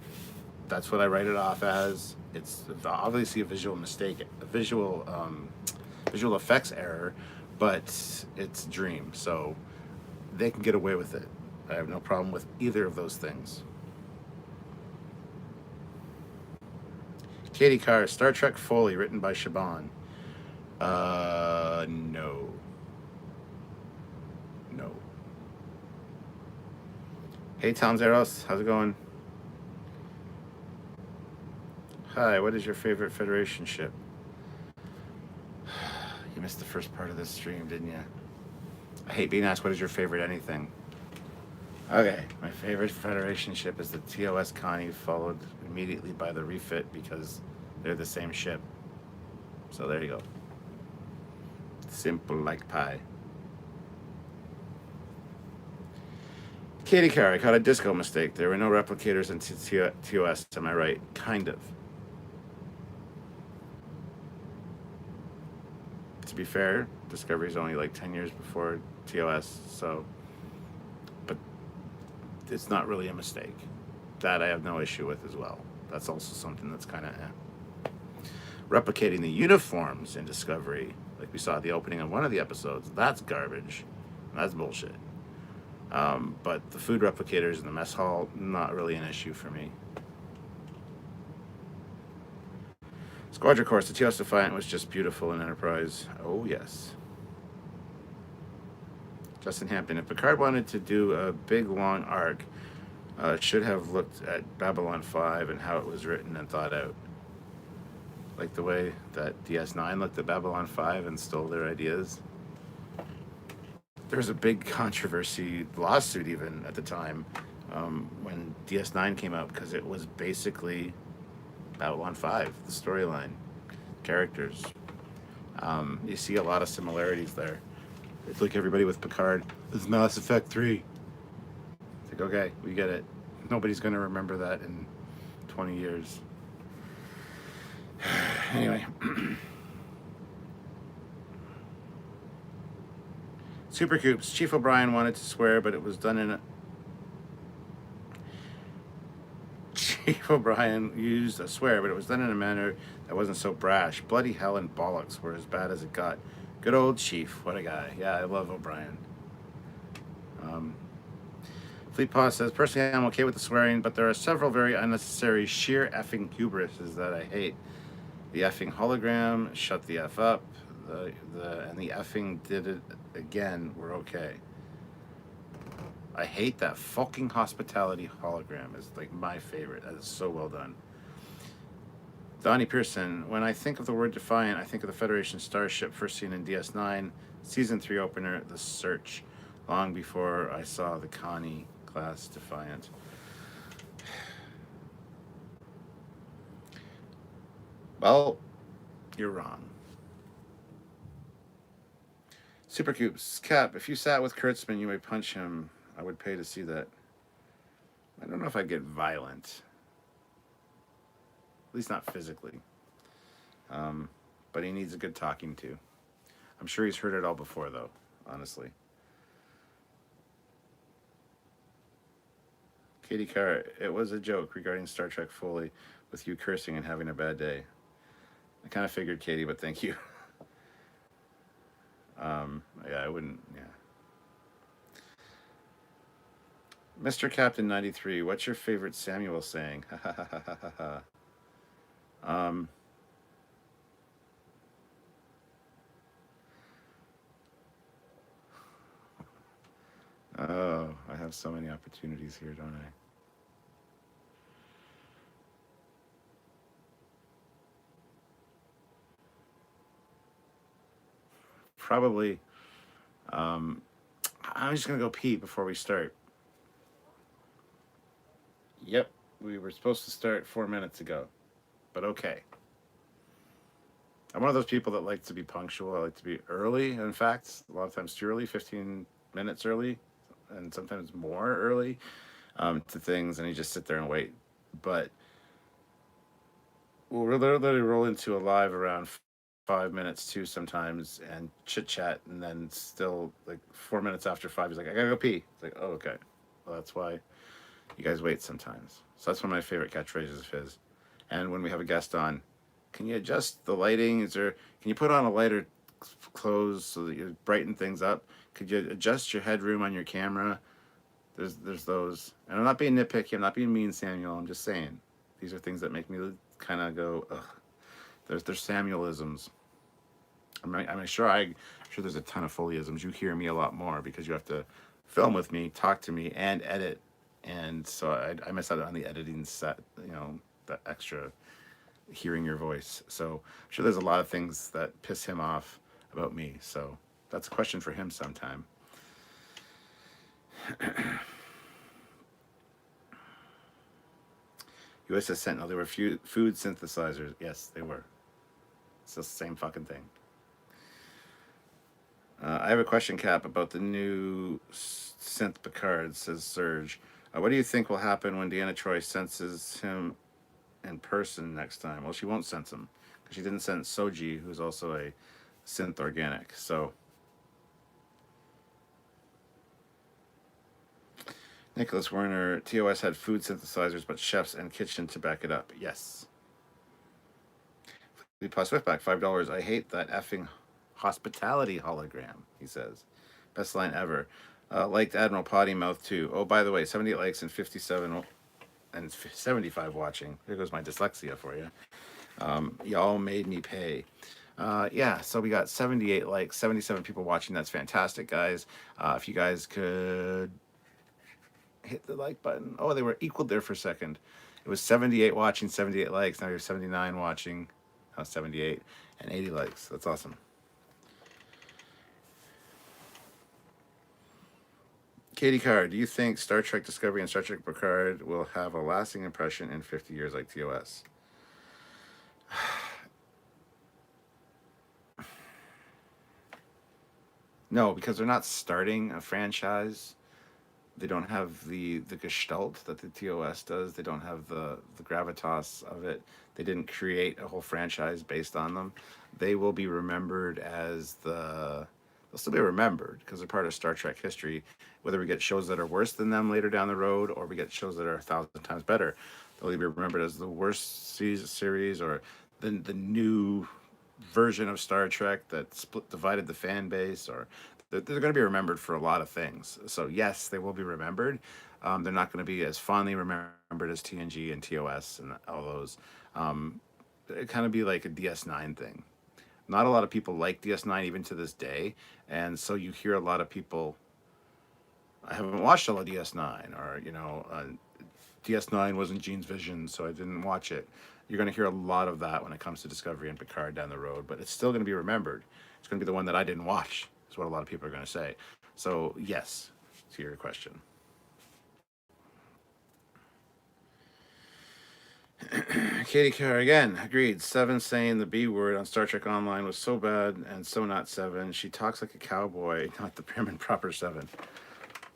That's what I write it off as. It's obviously a visual mistake, a visual effects error, but it's Dream, so they can get away with it. I have no problem with either of those things. Katie Carr, Star Trek Foley, written by Shaban. No. No. Hey, Tom Zeros, how's it going? Hi, what is your favorite Federation ship? You missed the first part of this stream, didn't you? I hate being asked what is your favorite anything. Okay, my favorite Federation ship is the TOS Connie, followed immediately by the refit because they're the same ship. So there you go. Simple like pie. Katie Carr, I caught a disco mistake. There were no replicators in TOS, am I right? Kind of. To be fair, Discovery is only like 10 years before TOS, so, but it's not really a mistake. That I have no issue with as well. That's also something that's kind of replicating the uniforms in Discovery, like we saw at the opening of one of the episodes. That's garbage. That's bullshit. But the food replicators in the mess hall, not really an issue for me. Squadron Course, the TOS Defiant was just beautiful in Enterprise. Oh, yes. Justin Hampton, if Picard wanted to do a big, long arc, should have looked at Babylon 5 and how it was written and thought out. Like the way that DS9 looked at Babylon 5 and stole their ideas. There was a big controversy, lawsuit even, at the time when DS9 came out, because it was basically Babylon 5, the storyline, characters. You see a lot of similarities there. It's like everybody with Picard, it's Mass Effect 3. It's like, okay, we get it. Nobody's going to remember that in 20 years. Anyway. Supercoops, Chief O'Brien wanted to swear, but it was done in a... Chief O'Brien used a swear, but it was done in a manner that wasn't so brash. Bloody hell and bollocks were as bad as it got. Good old Chief, what a guy. Yeah, I love O'Brien. Fleet Paw says, personally I'm okay with the swearing, but there are several very unnecessary sheer effing hubrises that I hate. The effing hologram, shut the F up, and the effing did it again, we're okay. I hate that fucking hospitality hologram. It's like my favorite. That is so well done. Donnie Pearson, when I think of the word Defiant, I think of the Federation starship first seen in DS9, Season 3 opener, The Search, long before I saw the Connie class Defiant. Well, you're wrong. Supercoops, Cap, if you sat with Kurtzman, you may punch him. I would pay to see that. I don't know if I'd get violent. At least not physically. But he needs a good talking to. I'm sure he's heard it all before, though, honestly. Katie Carr, it was a joke regarding Star Trek Foley with you cursing and having a bad day. I kind of figured, Katie, but thank you. Yeah, I wouldn't, yeah. Mr. Captain 93, what's your favorite Samuel saying? Oh, I have so many opportunities here, don't I? Probably, I'm just going to go pee before we start. Yep, we were supposed to start 4 minutes ago, but okay. I'm one of those people that like to be punctual. I like to be early. In fact, a lot of times too early, 15 minutes early, and sometimes more early to things, and you just sit there and wait. But we'll literally roll into a live around 5 minutes too sometimes, and chit chat, and then still like 4 minutes after 5, he's like, I gotta go pee. It's like, oh, okay. Well, that's why You guys wait sometimes. So that's one of my favorite catchphrases of his. And when we have a guest on, can you adjust the lighting? Can you put on a lighter clothes so that you brighten things up? Could you adjust your headroom on your camera? There's those. And I'm not being nitpicky. I'm not being mean, Samuel. I'm just saying these are things that make me kind of go, ugh. There's Samuelisms. I'm sure there's a ton of Foleyisms. You hear me a lot more because you have to film with me, talk to me, and edit. And so I miss out on the editing set, the extra hearing your voice. So I'm sure there's a lot of things that piss him off about me. So that's a question for him sometime. USS Sentinel, they were food synthesizers. Yes, they were. It's the same fucking thing. I have a question, Cap, about the new synth Picard, says Serge. What do you think will happen when Deanna Troi senses him in person next time? Well, she won't sense him because she didn't sense Soji, who's also a synth organic. So, Nicholas Werner, TOS had food synthesizers, but chefs and kitchen to back it up. Yes. Plus Swiftback, $5. I hate that effing hospitality hologram, he says. Best line ever. Liked Admiral Potty Mouth too. Oh, by the way, 78 likes and 57 and 75 watching. Here goes my dyslexia for you. Y'all made me pay. Yeah, so we got 78 likes, 77 people watching. That's fantastic, guys. If you guys could hit the like button. Oh, they were equal there for a second. It was 78 watching, 78 likes. Now you're 79 watching, 78, and 80 likes. That's awesome. Katie Carr, do you think Star Trek Discovery and Star Trek Picard will have a lasting impression in 50 years like TOS? No, because they're not starting a franchise. They don't have the gestalt that the TOS does. They don't have the gravitas of it. They didn't create a whole franchise based on them. They will be remembered as they'll still be remembered because they're part of Star Trek history. Whether we get shows that are worse than them later down the road or we get shows that are 1,000 times better, they'll either be remembered as the worst series or the new version of Star Trek that divided the fan base, or they're going to be remembered for a lot of things. So yes, they will be remembered. They're not going to be as fondly remembered as TNG and TOS and all those. It kind of be like a DS9 thing. Not a lot of people like DS9 even to this day, and so you hear a lot of people. I haven't watched all of DS9, or DS9 wasn't Gene's vision, so I didn't watch it. You're going to hear a lot of that when it comes to Discovery and Picard down the road, but it's still going to be remembered. It's going to be the one that I didn't watch, is what a lot of people are going to say. So, yes, to your question. Katie Carr again agreed. Seven saying the B word on Star Trek Online was so bad and so not Seven. She talks like a cowboy, not the prim and proper Seven.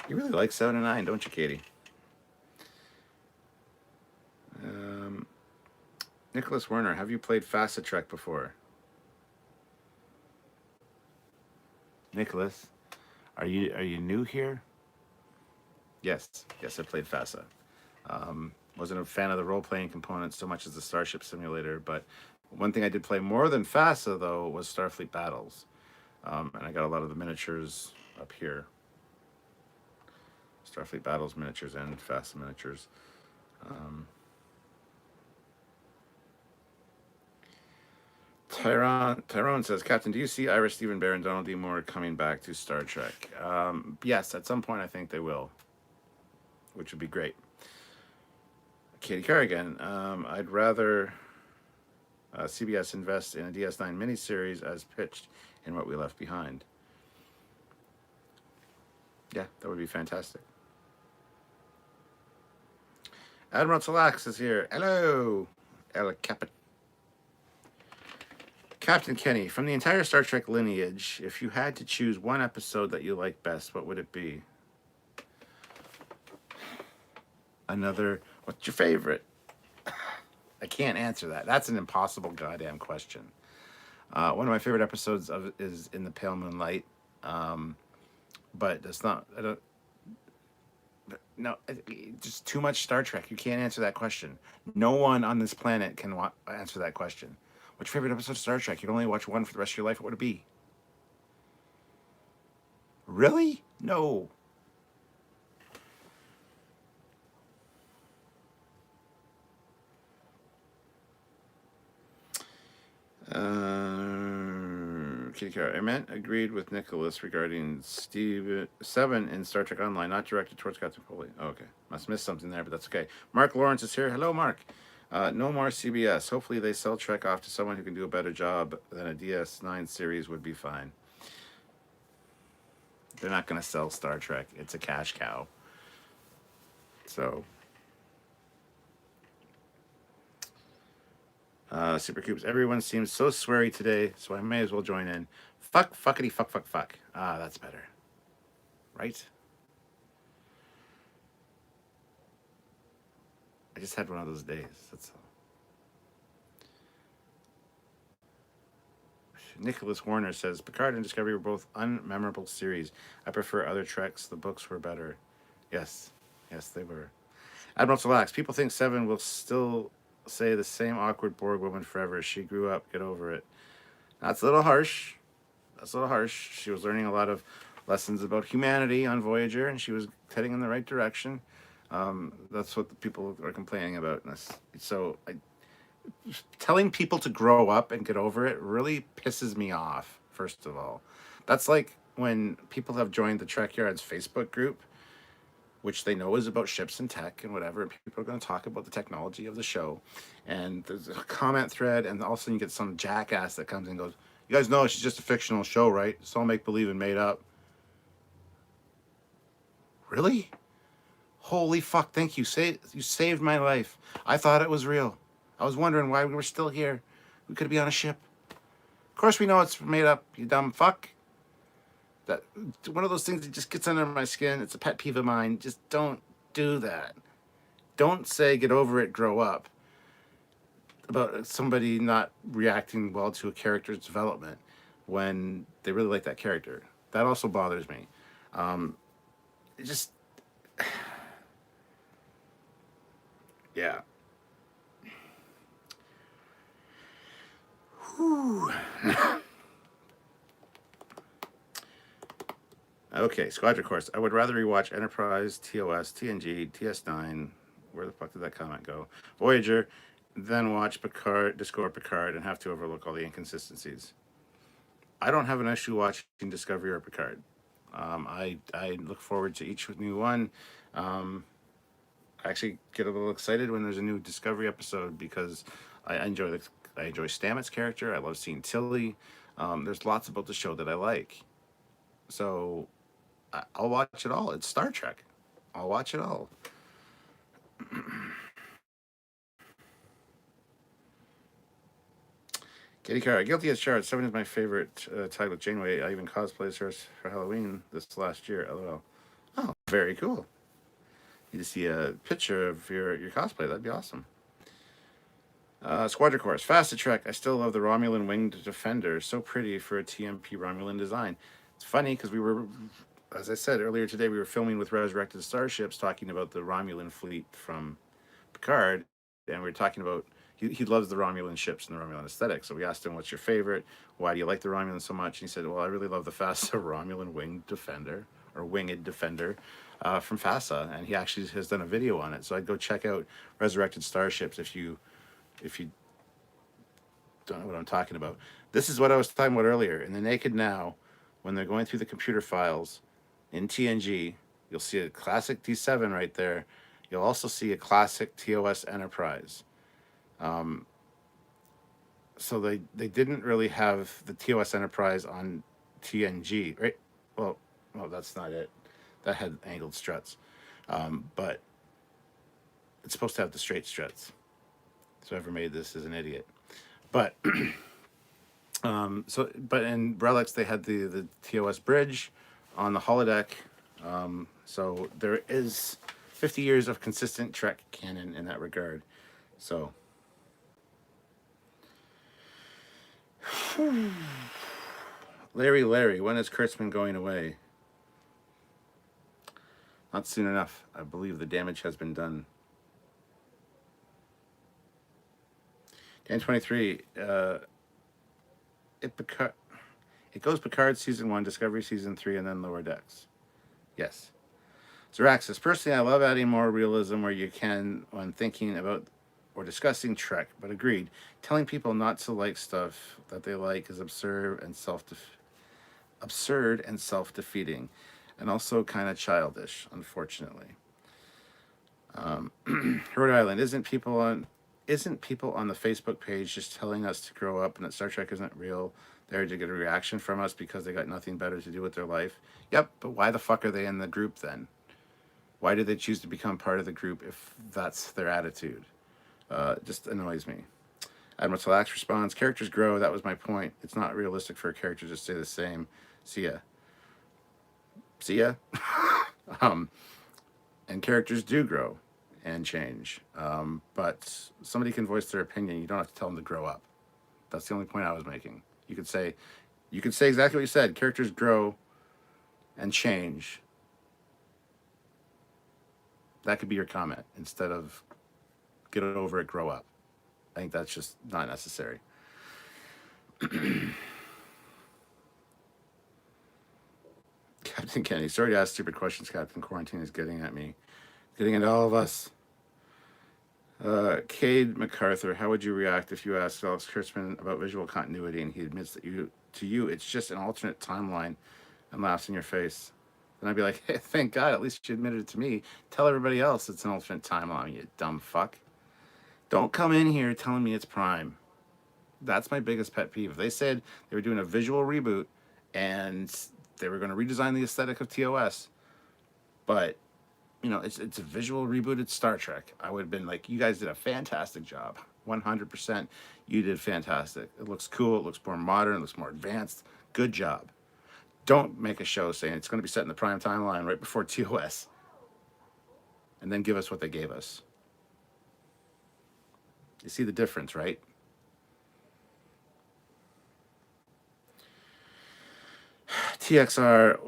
You really like 7 and 9, don't you, Katie? Nicholas Werner, have you played Facet Trek before? Nicholas, are you new here? Yes, I played FASA. Wasn't a fan of the role-playing component so much as the Starship Simulator, but one thing I did play more than FASA, though, was Starfleet Battles. And I got a lot of the miniatures up here. Starfleet Battles miniatures and FASA miniatures. Tyrone says, Captain, do you see Ira Stephen Bear and Donald D. Moore coming back to Star Trek? Yes, at some point I think they will, which would be great. Katie Kerrigan, I'd rather CBS invest in a DS9 miniseries as pitched in What We Left Behind. Yeah, that would be fantastic. Admiral Talax is here. Hello, El Capit. Captain Kenny, from the entire Star Trek lineage, if you had to choose one episode that you like best, what would it be? What's your favorite? I can't answer that. That's an impossible goddamn question. One of my favorite episodes is In the Pale Moonlight. But it's not, No, just too much Star Trek. You can't answer that question. No one on this planet can answer that question. What's your favorite episode of Star Trek? You'd only watch one for the rest of your life. What would it be? Really? No. Kitty Car. I meant agreed with Nicholas regarding Steve Seven in Star Trek Online, not directed towards Captain Foley. Oh, okay, must miss something there, but that's okay. Mark Lawrence is here. Hello, Mark. No more CBS. Hopefully, they sell Trek off to someone who can do a better job than a DS9 series would be fine. They're not going to sell Star Trek. It's a cash cow. So, Supercubes. Everyone seems so sweary today, so I may as well join in. Fuck, fuckity, fuck, fuck, fuck. Ah, that's better. Right? I just had one of those days. That's all. Nicholas Warner says Picard and Discovery were both unmemorable series. I prefer other Treks. The books were better. Yes, yes, they were. Admiral Talax. People think Seven will still say the same awkward Borg woman forever. She grew up. Get over it. That's a little harsh. That's a little harsh. She was learning a lot of lessons about humanity on Voyager, and she was heading in the right direction. That's what the people are complaining about. So telling people to grow up and get over it really pisses me off, first of all. That's like when people have joined the Trekyards Facebook group, which they know is about ships and tech and whatever, and people are going to talk about the technology of the show. And there's a comment thread, and all of a sudden you get some jackass that comes in and goes, "You guys know it's just a fictional show, right? It's all make-believe and made up." Really? Holy fuck, thank you. You saved my life. I thought it was real. I was wondering why we were still here. We could be on a ship. Of course we know it's made up, you dumb fuck. That one of those things that just gets under my skin. It's a pet peeve of mine. Just don't do that. Don't say get over it, grow up about somebody not reacting well to a character's development when they really like that character. That also bothers me. It just, yeah. Whew. Okay, Squadron Course. I would rather rewatch Enterprise, TOS, TNG, TS9. Where the fuck did that comment go? Voyager, then watch Picard, Discover Picard, and have to overlook all the inconsistencies. I don't have an issue watching Discovery or Picard. I look forward to each new one. I actually get a little excited when there's a new Discovery episode because I enjoy Stamets' character. I love seeing Tilly. There's lots about the show that I like. So I'll watch it all. It's Star Trek. I'll watch it all. Katie Carr, guilty as charged. Seven is my favorite tag with Janeway. I even cosplayed her for Halloween this last year. LOL. Oh, very cool. Need to see a picture of your cosplay. That'd be awesome. Squadron Course, Fast Trek. I still love the Romulan Winged Defender. So pretty for a TMP Romulan design. It's funny because we were, as I said earlier today, we were filming with Resurrected Starships talking about the Romulan fleet from Picard, and we were talking about he loves the Romulan ships and the Romulan aesthetic. So we asked him, "What's your favorite? Why do you like the Romulan so much?" And he said, "Well, I really love the FASA Romulan Winged Defender or Winged Defender from FASA," and he actually has done a video on it. So I'd go check out Resurrected Starships if you don't know what I'm talking about. This is what I was talking about earlier. In the Naked Now, when they're going through the computer files in TNG, you'll see a classic D7 right there. You'll also see a classic TOS Enterprise. So they didn't really have the TOS Enterprise on TNG, right? Well, that's not it. That had angled struts, but it's supposed to have the straight struts. So whoever made this is an idiot. But but in Relics they had the TOS bridge on the holodeck. So there is 50 years of consistent Trek canon in that regard. So Larry, when is Kurtzman going away? Not soon enough. I believe the damage has been done. Dan 23. It goes Picard season 1, Discovery season 3, and then Lower Decks. Yes. Zeraxis. Personally, I love adding more realism where you can when thinking about or discussing Trek, but agreed. Telling people not to like stuff that they like is absurd and self-defeating, and also kind of childish, unfortunately. Rhode Island. Isn't people on the Facebook page just telling us to grow up and that Star Trek isn't real? There to get a reaction from us because they got nothing better to do with their life. Yep, but why the fuck are they in the group then? Why did they choose to become part of the group if that's their attitude? Just annoys me. Admiral Talax responds, characters grow, that was my point. It's not realistic for a character to stay the same. See ya. See ya? And characters do grow and change. But somebody can voice their opinion. You don't have to tell them to grow up. That's the only point I was making. You could say exactly what you said. Characters grow and change. That could be your comment instead of get over it, grow up. I think that's just not necessary. Captain Kenny, sorry to ask stupid questions, Captain. Quarantine is getting at me. Getting at all of us. Cade MacArthur, how would you react if you asked Alex Kurtzman about visual continuity and he admits that to you it's just an alternate timeline and laughs in your face? Then I'd be like, hey, thank God, at least you admitted it to me. Tell everybody else it's an alternate timeline, you dumb fuck. Don't come in here telling me it's Prime. That's my biggest pet peeve. If they said they were doing a visual reboot and they were going to redesign the aesthetic of TOS, but it's a visual rebooted Star Trek, I would have been like, you guys did a fantastic job. 100%, you did fantastic. It looks cool. It looks more modern. It looks more advanced. Good job. Don't make a show saying it's going to be set in the Prime timeline right before TOS, and then give us what they gave us. You see the difference, right? TXR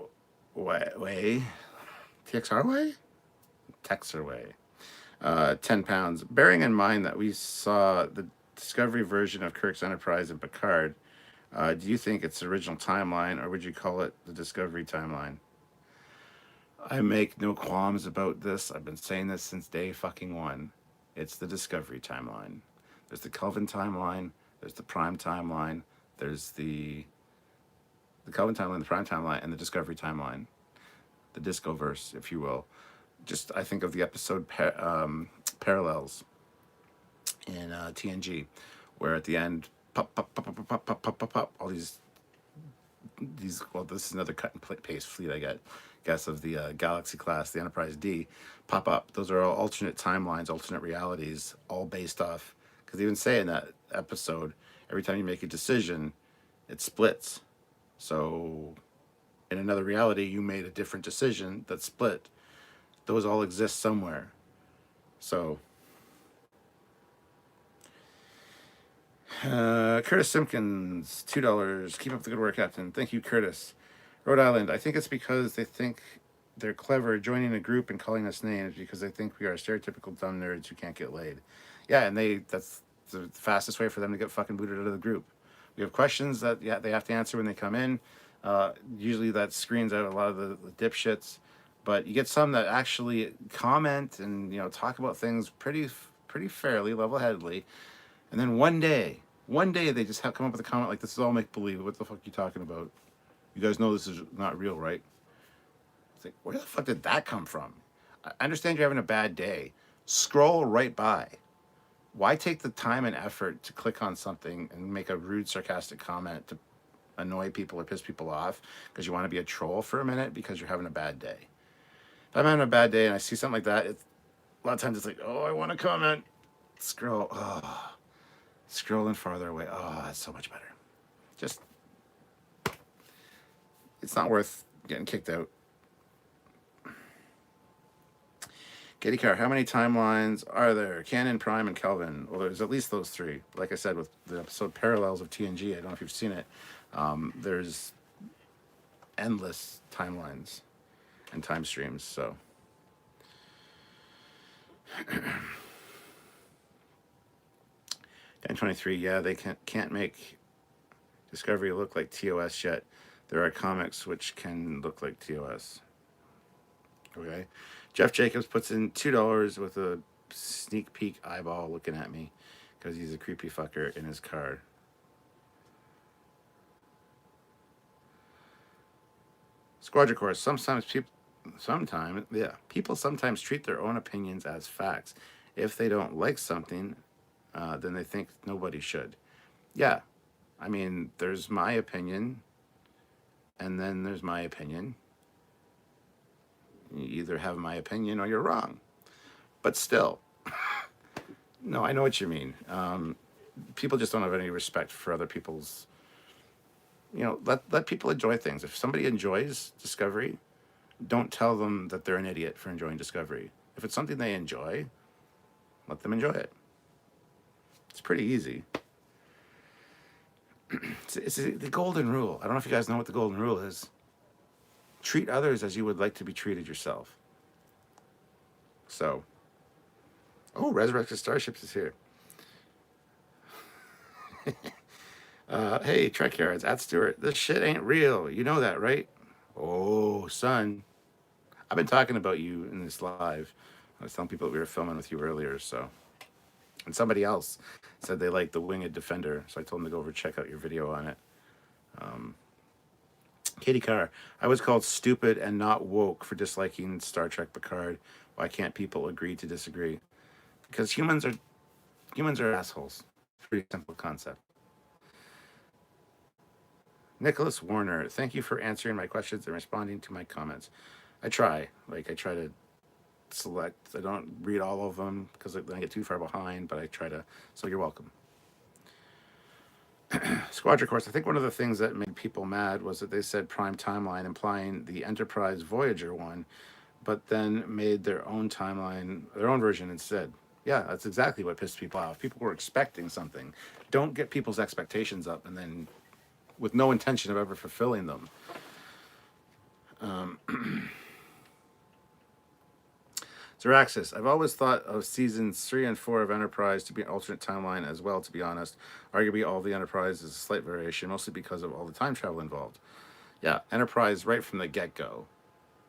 way. TXR way? Texer way. 10 pounds. Bearing in mind that we saw the Discovery version of Kirk's Enterprise and Picard, do you think it's the original timeline, or would you call it the Discovery timeline? I make no qualms about this. I've been saying this since day fucking one. It's the Discovery timeline. There's the Kelvin timeline. There's the Prime timeline. There's the Kelvin timeline, the Prime timeline, and the Discovery timeline. The Discoverse, if you will. Just, I think of the episode Parallels in TNG, where at the end, pop, pop, pop, pop, pop, pop, pop, pop, pop, all these, well, this is another cut and paste fleet, I guess, of the Galaxy class, the Enterprise D, pop up. Those are all alternate timelines, alternate realities, all based off, because they even say in that episode, every time you make a decision, it splits. So in another reality, you made a different decision that split. Those all exist somewhere. So, Curtis Simpkins, $2. Keep up the good work, Captain. Thank you, Curtis. Rhode Island, I think it's because they think they're clever joining a group and calling us names because they think we are stereotypical dumb nerds who can't get laid. Yeah, and that's the fastest way for them to get fucking booted out of the group. We have questions that they have to answer when they come in. Usually that screens out a lot of the dipshits. But you get some that actually comment and talk about things pretty fairly, level-headedly, and then one day they just come up with a comment like, "This is all make believe. What the fuck are you talking about? You guys know this is not real, right?" It's like, where the fuck did that come from? I understand you're having a bad day. Scroll right by. Why take the time and effort to click on something and make a rude, sarcastic comment to annoy people or piss people off because you want to be a troll for a minute because you're having a bad day? If I'm having a bad day and I see something like that, a lot of times it's like, oh, I want to comment. Scrolling farther away. Oh, that's so much better. Just, it's not worth getting kicked out. Kitty Car, how many timelines are there? Canon, Prime, and Kelvin. Well, there's at least those three. Like I said, with the episode Parallels of TNG, I don't know if you've seen it. There's endless timelines and time streams. So 1023, yeah, they can't make Discovery look like TOS yet. There are comics which can look like TOS. Okay. Jeff Jacobs puts in $2 with a sneak peek eyeball looking at me because he's a creepy fucker in his car. Squadron Course. People sometimes treat their own opinions as facts. If they don't like something, then they think nobody should. Yeah, I mean, there's my opinion, and then there's my opinion. You either have my opinion or you're wrong. But still, no, I know what you mean. People just don't have any respect for other people's. Let people enjoy things. If somebody enjoys Discovery, don't tell them that they're an idiot for enjoying Discovery. If it's something they enjoy, let them enjoy it. It's pretty easy. It's the golden rule. I don't know if you guys know what the golden rule is. Treat others as you would like to be treated yourself. So, Resurrected Starships is here. Hey, Trekyards, at Stewart, this shit ain't real. You know that, right? Oh, son. I've been talking about you in this live. I was telling people that we were filming with you earlier, so. And somebody else said they liked the Winged Defender, so I told them to go over and check out your video on it. Katie Carr, I was called stupid and not woke for disliking Star Trek Picard. Why can't people agree to disagree? Because humans are assholes. Pretty simple concept. Nicholas Warner, thank you for answering my questions and responding to my comments. I try to select. I don't read all of them because I get too far behind, but I try to. So you're welcome. Squadron Course, I think one of the things that made people mad was that they said Prime Timeline, implying the Enterprise Voyager one, but then made their own timeline, their own version instead. Yeah, that's exactly what pissed people off. People were expecting something. Don't get people's expectations up and then with no intention of ever fulfilling them. Zeraxis, I've always thought of seasons 3 and 4 of Enterprise to be an alternate timeline as well, to be honest. Arguably, all the Enterprise is a slight variation, mostly because of all the time travel involved. Yeah, Enterprise, right from the get-go,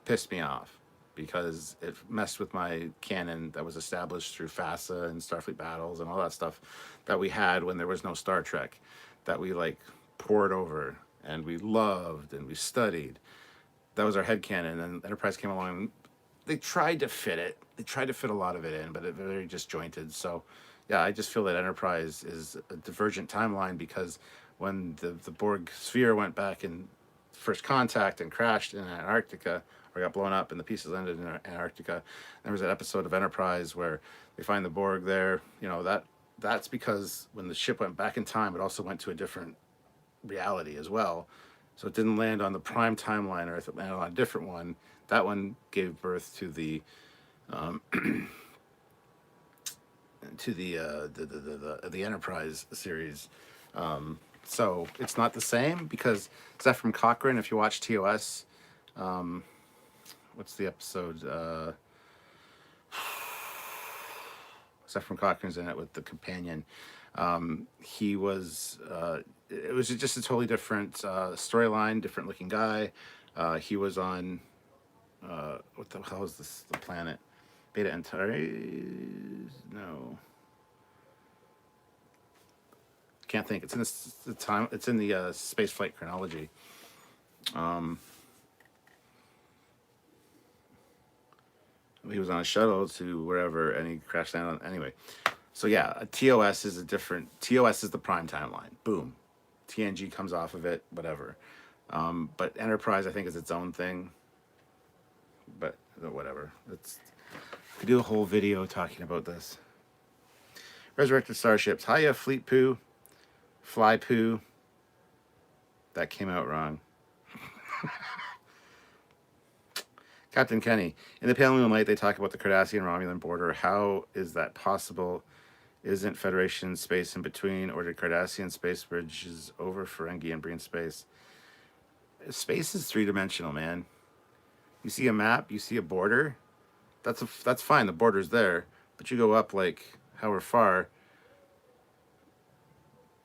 pissed me off because it messed with my canon that was established through FASA and Starfleet Battles and all that stuff that we had when there was no Star Trek, that we, poured over and we loved and we studied. That was our headcanon, and Enterprise came along. They tried to fit it. They tried to fit a lot of it in, but it very disjointed. So, yeah, I just feel that Enterprise is a divergent timeline because when the Borg sphere went back in first contact and crashed in Antarctica, or got blown up and the pieces landed in Antarctica, there was an episode of Enterprise where they find the Borg there. That's because when the ship went back in time, it also went to a different reality as well. So it didn't land on the Prime Timeline, or if it landed on a different one, that one gave birth to the the Enterprise series. So it's not the same because Zephyr Cochrane, if you watch TOS, what's the episode? Zephyr Cochrane's in it with the companion. He was. It was just a totally different storyline, different looking guy. He was on. What the hell is this? The planet? Beta Antares? No. Can't think. It's in the time. It's in the space flight chronology. He was on a shuttle to wherever, and he crashed landed on. Anyway, so yeah, a TOS is a different. TOS is the Prime Timeline. Boom. TNG comes off of it. Whatever. But Enterprise, I think, is its own thing. But whatever. We could do a whole video talking about this. Resurrected Starships. Hiya, Fleet Poo. Fly Poo. That came out wrong. Captain Kenny. In the Pale Moonlight, they talk about the Cardassian-Romulan border. How is that possible? Isn't Federation space in between, or did Cardassian space bridges over Ferengi and Breen space? Space is three-dimensional, man. You see a map, you see a border. That's fine. The border's there, But you go up like however far,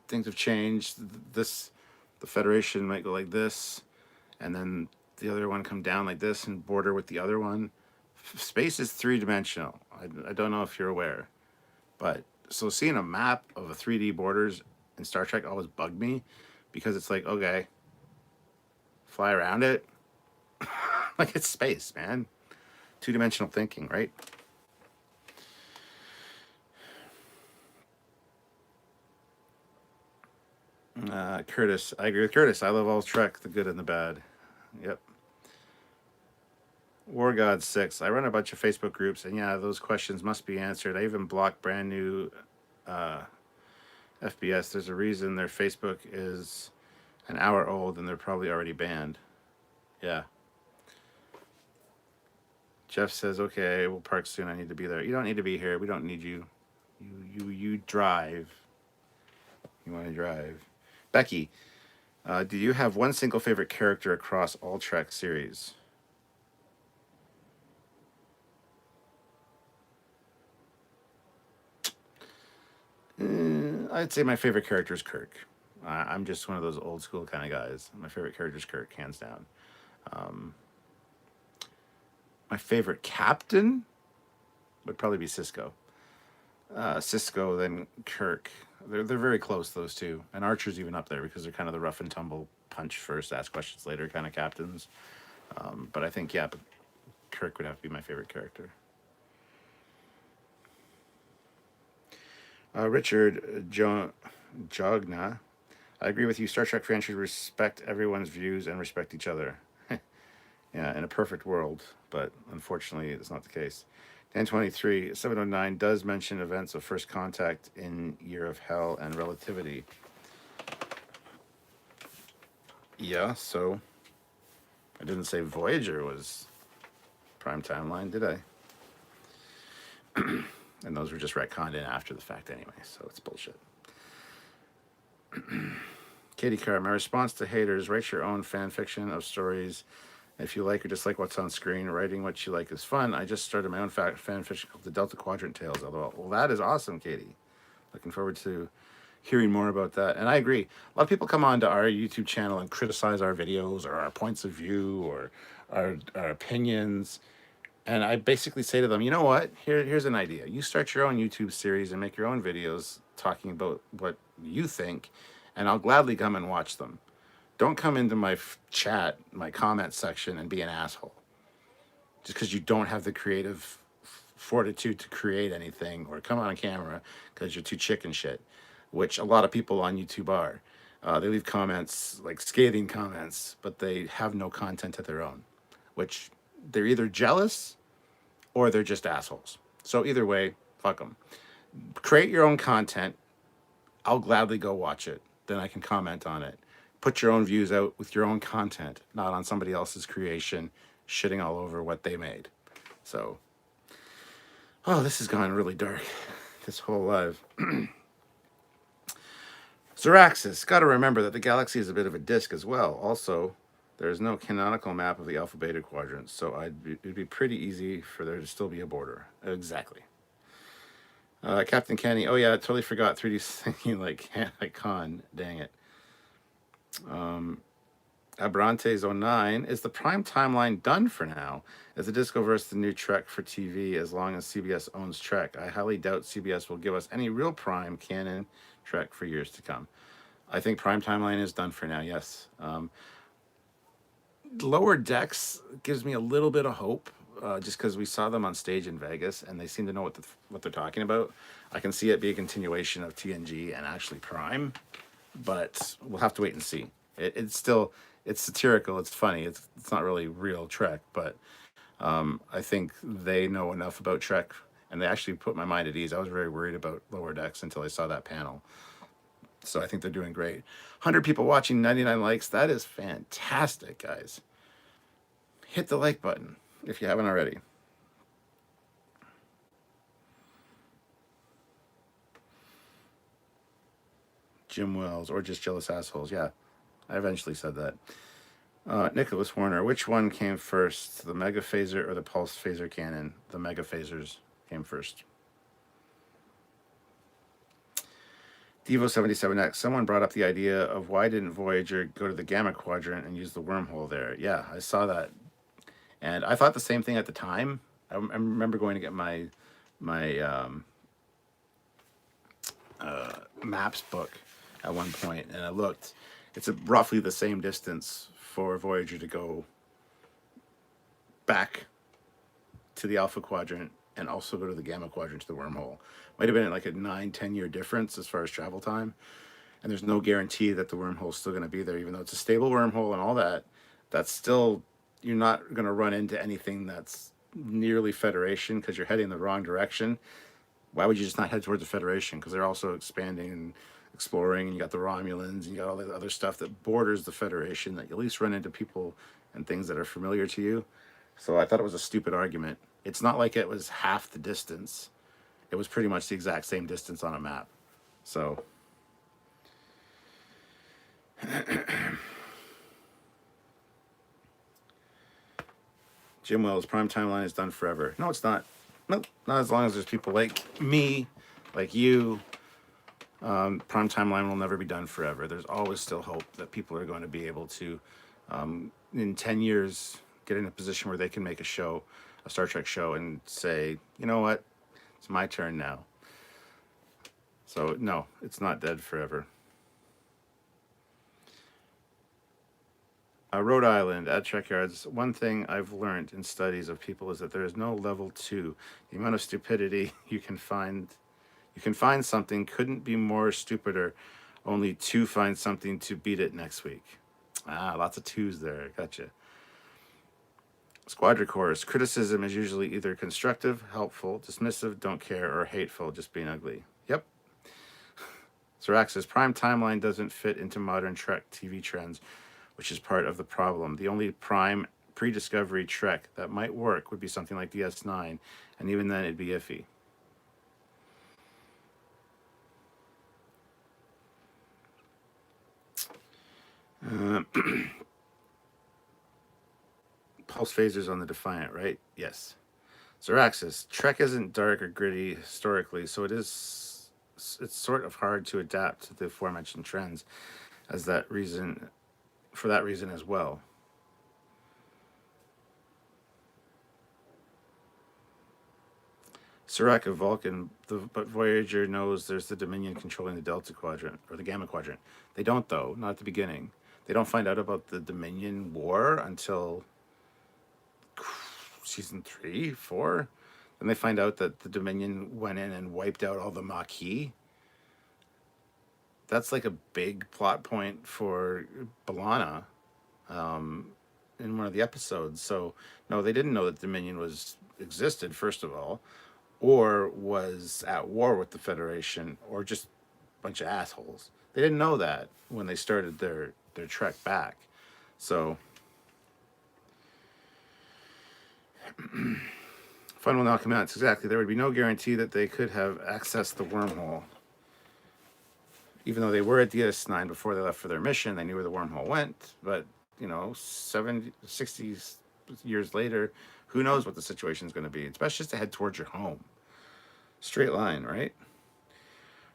things have changed. The Federation might go like this, and then the other one come down like this and border with the other one. Space is three-dimensional. I don't know if you're aware, but so seeing a map of a 3D borders in Star Trek always bugged me, because it's like, okay, fly around it. Like, it's space, man. Two-dimensional thinking, right? Curtis, I agree with Curtis. I love all Trek, the good and the bad. Yep. War God 6. I run a bunch of Facebook groups, and yeah, those questions must be answered. I even block brand new FBS. There's a reason their Facebook is an hour old, and they're probably already banned. Yeah. Jeff says, okay, we'll park soon. I need to be there. You don't need to be here. We don't need you. You drive. You want to drive. Becky, do you have one single favorite character across all Trek series? I'd say my favorite character is Kirk. I'm just one of those old school kind of guys. My favorite character is Kirk, hands down. My favorite captain would probably be Cisco. Cisco, then Kirk. They're very close, those two. And Archer's even up there because they're kind of the rough and tumble, punch first, ask questions later kind of captains. But I think, yeah, Kirk would have to be my favorite character. Richard Jogna, I agree with you. Star Trek fans should respect everyone's views and respect each other. Yeah, in a perfect world, but unfortunately, it's not the case. Dan 23 709 does mention events of first contact in Year of Hell and Relativity. Yeah, so I didn't say Voyager was prime timeline, did I? And those were just retconned in after the fact anyway, so it's bullshit. Katie Carr, my response to haters: write your own fan fiction of stories. If you like or dislike what's on screen, writing what you like is fun. I just started my own fan fiction called The Delta Quadrant Tales. LOL. Well, that is awesome, Katie. Looking forward to hearing more about that. And I agree. A lot of people come on to our YouTube channel and criticize our videos or our points of view or our opinions. And I basically say to them, you know what? Here's an idea. You start your own YouTube series and make your own videos talking about what you think, and I'll gladly come and watch them. Don't come into my chat, my comment section, and be an asshole. Just because you don't have the creative fortitude to create anything or come on camera because you're too chicken shit, which a lot of people on YouTube are. They leave comments, like scathing comments, but they have no content of their own, which they're either jealous or they're just assholes. So either way, fuck them. Create your own content. I'll gladly go watch it. Then I can comment on it. Put your own views out with your own content, not on somebody else's creation, shitting all over what they made. So, oh, this has gone really dark, this whole live. Zeraxis, got to remember that the galaxy is a bit of a disk as well. Also, there is no canonical map of the Alpha Beta quadrants, so it'd be pretty easy for there to still be a border. Exactly. Captain Kenny, oh yeah, I totally forgot 3D thinking like Khan. Dang it. Abrantes09, is the prime timeline done for now? Is the Discoverse the new Trek for TV as long as CBS owns Trek? I highly doubt CBS will give us any real prime canon Trek for years to come. I think prime timeline is done for now, yes. Lower Decks gives me a little bit of hope, just because we saw them on stage in Vegas and they seem to know what they're talking about. I can see it be a continuation of TNG and actually Prime, but we'll have to wait and see. It's satirical, it's funny, it's not really real Trek, but I think they know enough about Trek, and they actually put my mind at ease. I was very worried about Lower Decks until I saw that panel. So I think they're doing great. 100 people watching, 99 likes. That is fantastic, guys. Hit the like button if you haven't already. Jim Wells, or just jealous assholes. Yeah, I eventually said that. Nicholas Warner, which one came first, the mega phaser or the pulse phaser cannon? The mega phasers came first. Devo77X, someone brought up the idea of why didn't Voyager go to the Gamma Quadrant and use the wormhole there? Yeah, I saw that. And I thought the same thing at the time. I remember going to get my maps book at one point, and I looked. It's roughly the same distance for Voyager to go back to the Alpha Quadrant and also go to the Gamma Quadrant to the wormhole. Might have been like a 9-10 year difference as far as travel time. And there's no guarantee that the wormhole's still going to be there, even though it's a stable wormhole and all that. That's still, you're not going to run into anything that's nearly Federation because you're heading the wrong direction. Why would you just not head towards the Federation? Because they're also expanding and exploring, and you got the Romulans, and you got all the other stuff that borders the Federation that you at least run into people and things that are familiar to you. So I thought it was a stupid argument. It's not like it was half the distance. It was pretty much the exact same distance on a map. So Jim Wells, prime timeline is done forever. No, it's not. Nope, not as long as there's people like me, like you. Prime timeline will never be done forever. There's always still hope that people are going to be able to, in 10 years, get in a position where they can make a show, a Star Trek show, and say, you know what, it's my turn now. So, no, it's not dead forever. Rhode Island at Trekyards. One thing I've learned in studies of people is that there is no level 2. The amount of stupidity you can find something couldn't be more stupider. Only 2 find something to beat it next week. Lots of 2s there. Gotcha. Squadricorus. Criticism is usually either constructive, helpful, dismissive, don't care, or hateful, just being ugly. Yep. Zeraxis. Prime timeline doesn't fit into modern Trek TV trends, which is part of the problem. The only prime pre-discovery Trek that might work would be something like DS9, and even then it'd be iffy. Pulse phasers on the Defiant, right? Yes. Zeraxis. Trek isn't dark or gritty historically, so it's sort of hard to adapt to the aforementioned trends for that reason as well. Serac of Vulcan, but Voyager knows there's the Dominion controlling the Delta Quadrant, or the Gamma Quadrant. They don't, though, not at the beginning. They don't find out about the Dominion War until season 3, 4. Then they find out that the Dominion went in and wiped out all the Maquis. That's like a big plot point for B'Elanna in one of the episodes. So, no, they didn't know that Dominion existed, first of all, or was at war with the Federation, or just a bunch of assholes. They didn't know that when they started their trek back. So, fun will now come out. It's exactly. There would be no guarantee that they could have accessed the wormhole. Even though they were at DS9 before they left for their mission, they knew where the wormhole went. But, 60 years later, who knows what the situation is going to be. It's best just to head towards your home. Straight line, right?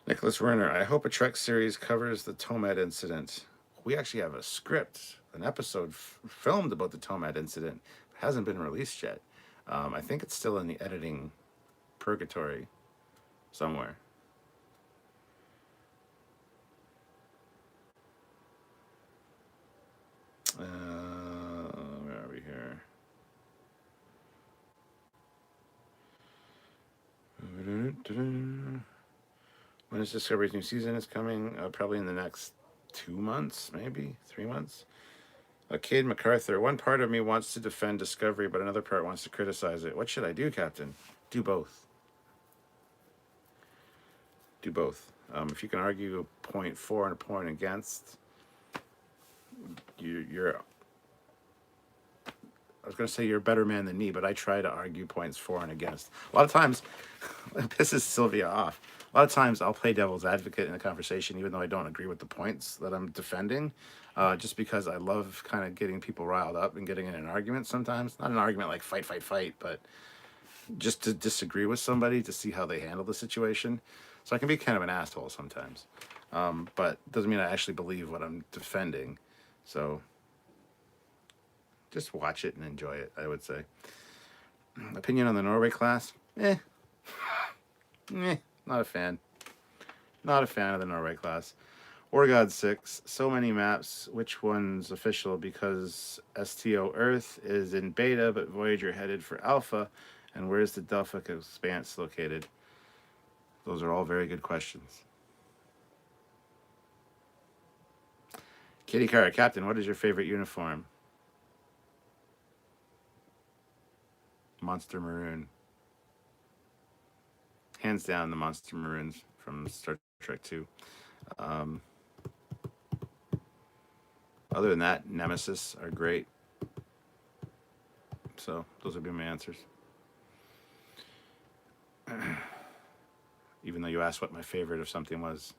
Nicholas Werner, I hope a Trek series covers the Tomad incident. We actually have a script, an episode filmed about the Tomad incident. It hasn't been released yet. I think it's still in the editing purgatory somewhere. Where are we here? When is Discovery's new season is coming? Probably in the next 2 months, maybe 3 months. Cade MacArthur. One part of me wants to defend Discovery, but another part wants to criticize it. What should I do, Captain? Do both. Do both. If you can argue a point for and a point against, you're. I was going to say you're a better man than me, but I try to argue points for and against. A lot of times, it pisses Sylvia off. A lot of times I'll play devil's advocate in a conversation, even though I don't agree with the points that I'm defending, just because I love kind of getting people riled up and getting in an argument sometimes. Not an argument like fight, but just to disagree with somebody to see how they handle the situation. So I can be kind of an asshole sometimes. But doesn't mean I actually believe what I'm defending. So just watch it and enjoy it, I would say. Opinion on the Norway class? Eh, not a fan. Not a fan of the Norway class. War God 6, so many maps. Which one's official? Because STO Earth is in beta, but Voyager headed for alpha. And where's the Delphic Expanse located? Those are all very good questions. Kitty Car, Captain, what is your favorite uniform? Monster Maroon. Hands down, the Monster Maroons from Star Trek 2. Other than that, Nemesis are great. So those would be my answers. Even though you asked what my favorite of something was.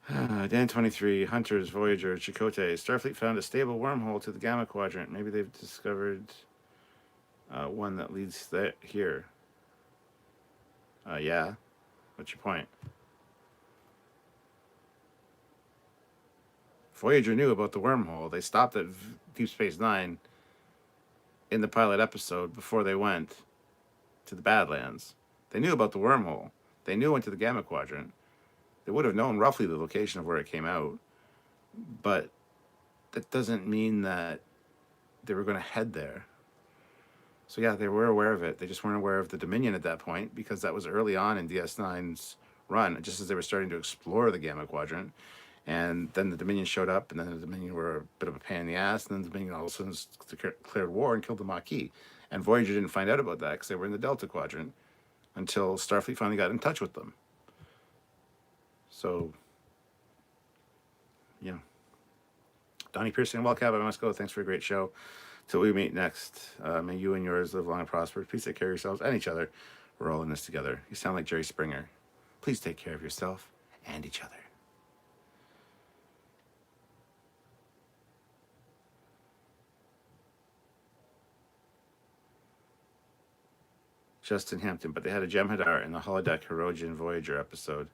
Dan 23, Hunters, Voyager, Chakotay. Starfleet found a stable wormhole to the Gamma Quadrant. Maybe they've discovered one that leads here. Yeah. What's your point? Voyager knew about the wormhole. They stopped at Deep Space Nine in the pilot episode before they went to the Badlands. They knew about the wormhole. They knew it went to the Gamma Quadrant. They would have known roughly the location of where it came out. But that doesn't mean that they were going to head there. So yeah, they were aware of it. They just weren't aware of the Dominion at that point because that was early on in DS9's run, just as they were starting to explore the Gamma Quadrant. And then the Dominion showed up, and then the Dominion were a bit of a pain in the ass, and then the Dominion all of a sudden declared war and killed the Maquis. And Voyager didn't find out about that because they were in the Delta Quadrant until Starfleet finally got in touch with them. So, yeah. Donnie Pearson, welcome. I must go. Thanks for a great show. Till we meet next, may you and yours live long and prosper. Please take care of yourselves and each other. We're all in this together. You sound like Jerry Springer. Please take care of yourself and each other. Justin Hampton, but they had a Jem'Hadar in the holodeck Hirogen Voyager episode.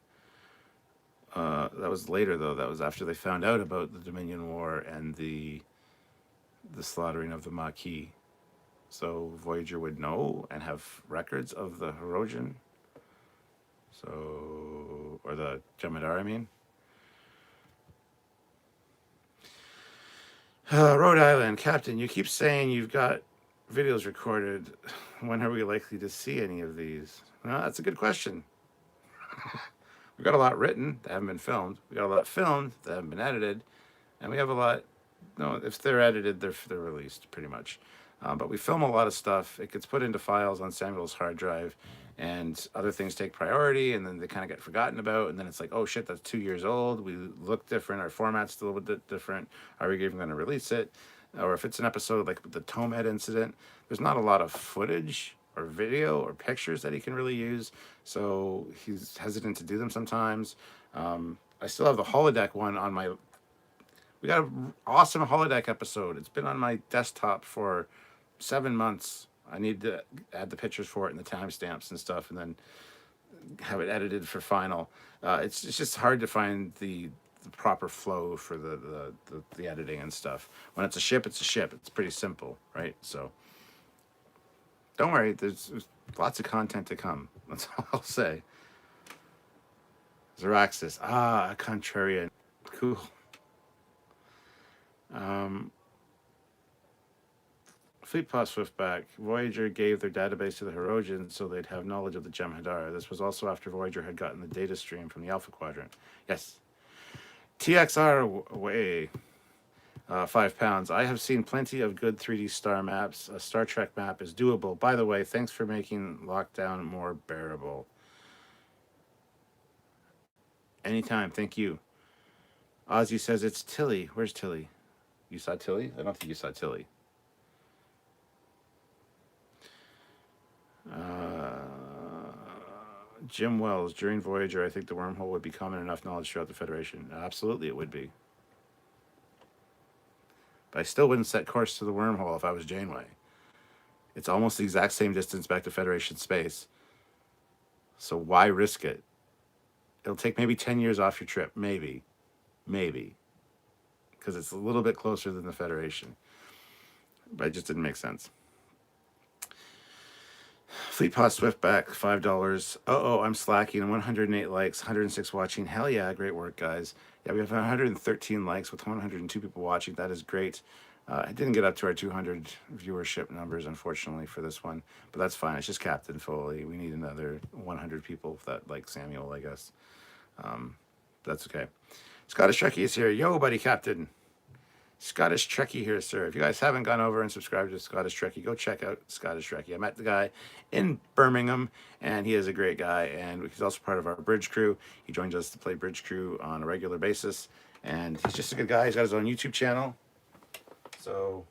That was later, though. That was after they found out about the Dominion War and the slaughtering of the Maquis. So Voyager would know and have records of the Hirogen. So, or the Jem'Hadar, I mean. Rhode Island, Captain, you keep saying you've got videos recorded. When are we likely to see any of these? Well, that's a good question. We've got a lot written that haven't been filmed. We got a lot filmed that haven't been edited, and we have a lot. No, if they're edited, they're released pretty much. But we film a lot of stuff. It gets put into files on Samuel's hard drive, and other things take priority, and then they kind of get forgotten about. And then it's like, oh shit, that's 2 years old. We look different. Our format's still a little bit different. Are we even going to release it? Or if it's an episode like the Tomed incident, there's not a lot of footage or video or pictures that he can really use, so he's hesitant to do them sometimes. I still have the holodeck one on my. We got an awesome holodeck episode. It's been on my desktop for 7 months. I need to add the pictures for it and the timestamps and stuff, and then have it edited for final. It's just hard to find the proper flow for the editing and stuff. When it's a ship, it's a ship. It's pretty simple, right? So don't worry. There's lots of content to come. That's all I'll say. Zeraxis. A contrarian. Cool. Fleet Pod Swiftback. Voyager gave their database to the Hirogen so they'd have knowledge of the Jem'Hadar. This was also after Voyager had gotten the data stream from the Alpha Quadrant. Yes. TXR way. 5 pounds. I have seen plenty of good 3D star maps. A Star Trek map is doable. By the way, thanks for making lockdown more bearable. Anytime. Thank you. Ozzy says it's Tilly. Where's Tilly? You saw Tilly? I don't think you saw Tilly. Jim Wells, during Voyager, I think the wormhole would be common enough knowledge throughout the Federation. Absolutely, it would be. But I still wouldn't set course to the wormhole if I was Janeway. It's almost the exact same distance back to Federation space. So why risk it? It'll take maybe 10 years off your trip. Maybe. Maybe. Because it's a little bit closer than the Federation. But it just didn't make sense. Fleetpod Swiftback, $5. Oh, I'm slacking. 108 likes, 106 watching. Hell yeah, great work, guys. Yeah, we have 113 likes with 102 people watching. That is great. I didn't get up to our 200 viewership numbers, unfortunately, for this one. But that's fine. It's just Captain Foley. We need another 100 people that like Samuel, I guess. That's okay. Scottish Trekkie is here. Yo, buddy, Captain. Scottish Trekkie here, sir. If you guys haven't gone over and subscribed to Scottish Trekkie, go check out Scottish Trekkie. I met the guy in Birmingham, and he is a great guy, and he's also part of our bridge crew. He joins us to play bridge crew on a regular basis, and he's just a good guy. He's got his own YouTube channel. So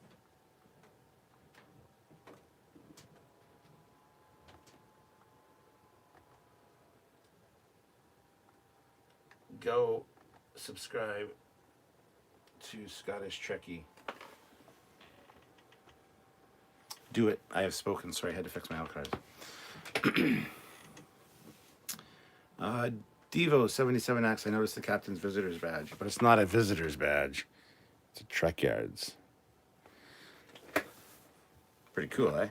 go subscribe to Scottish Trekkie. Do it. I have spoken. Sorry, I had to fix my outcards. Devo77X, I noticed the captain's visitor's badge, but it's not a visitor's badge. It's a Trekyards. Pretty cool, eh?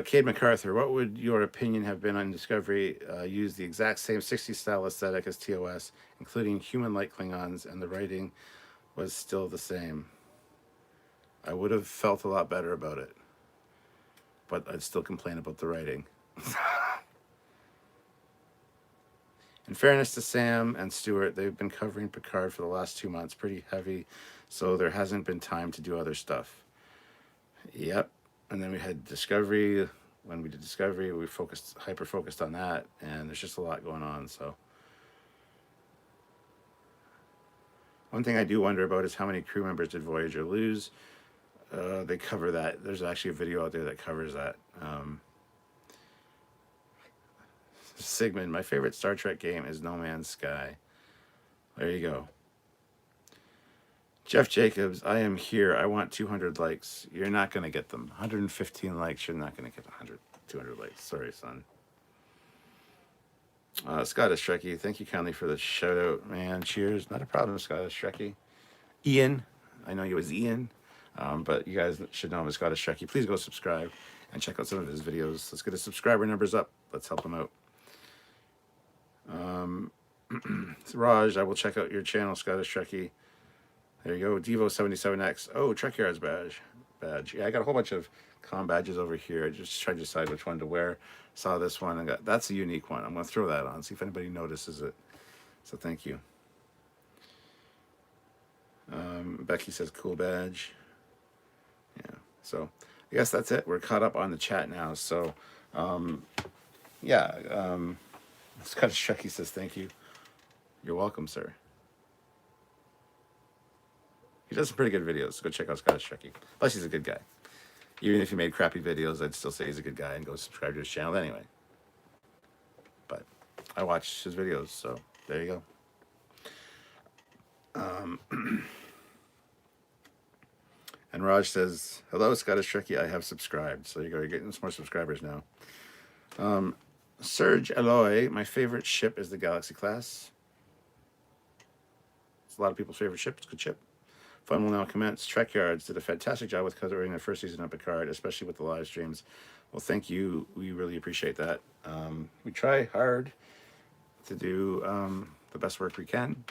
Cade MacArthur, what would your opinion have been on Discovery use the exact same 60s style aesthetic as TOS, including human-like Klingons, and the writing was still the same? I would have felt a lot better about it, but I'd still complain about the writing. In fairness to Sam and Stuart, they've been covering Picard for the last 2 months, pretty heavy, so there hasn't been time to do other stuff. Yep. And then we had Discovery. When we did Discovery, we hyper-focused on that, and there's just a lot going on, so. One thing I do wonder about is how many crew members did Voyager lose? They cover that. There's actually a video out there that covers that. Sigmund, my favorite Star Trek game is No Man's Sky. There you go. Jeff Jacobs, I am here. I want 200 likes. You're not going to get them. 115 likes. You're not going to get 200 likes. Sorry, son. Scottish Trekkie, thank you kindly for the shout out, man. Cheers. Not a problem, Scottish Trekkie. Ian, I know you was Ian, but you guys should know him as Scottish Trekkie. Please go subscribe and check out some of his videos. Let's get his subscriber numbers up. Let's help him out. Raj, I will check out your channel, Scottish Trekkie. There you go, Devo77X. Oh, Trekyards badge. Yeah, I got a whole bunch of comm badges over here. I just tried to decide which one to wear. Saw this one and got, that's a unique one. I'm going to throw that on, see if anybody notices it. So thank you. Becky says cool badge. Yeah, so I guess that's it. We're caught up on the chat now. So, yeah, Scottish Trekkie says thank you. You're welcome, sir. He does some pretty good videos. So go check out Scottish Trekkie. Plus, he's a good guy. Even if he made crappy videos, I'd still say he's a good guy and go subscribe to his channel anyway. But I watch his videos, so there you go. And Raj says, hello, Scottish Trekkie. I have subscribed. So you go. You're getting some more subscribers now. Serge Eloy, my favorite ship is the Galaxy class. It's a lot of people's favorite ship. It's a good ship. Fun will now commence. Trekyards did a fantastic job with covering the first season of Picard, especially with the live streams. Well, thank you. We really appreciate that. We try hard to do the best work we can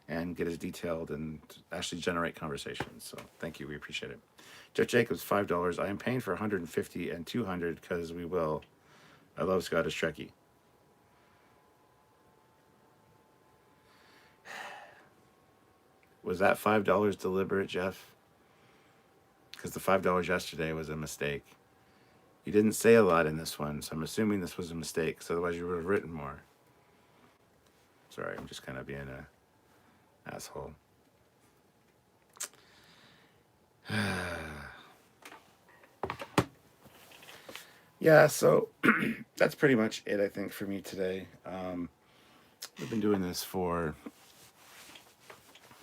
and get as detailed and actually generate conversations. So thank you. We appreciate it. Jeff Jacobs, $5. I am paying for 150 and 200 because we will. I love Scottish Trekkie. Was that $5 deliberate, Jeff? Because the $5 yesterday was a mistake. You didn't say a lot in this one, so I'm assuming this was a mistake, because otherwise you would have written more. Sorry, I'm just kind of being an asshole. Yeah, so that's pretty much it, I think, for me today. We've been doing this for,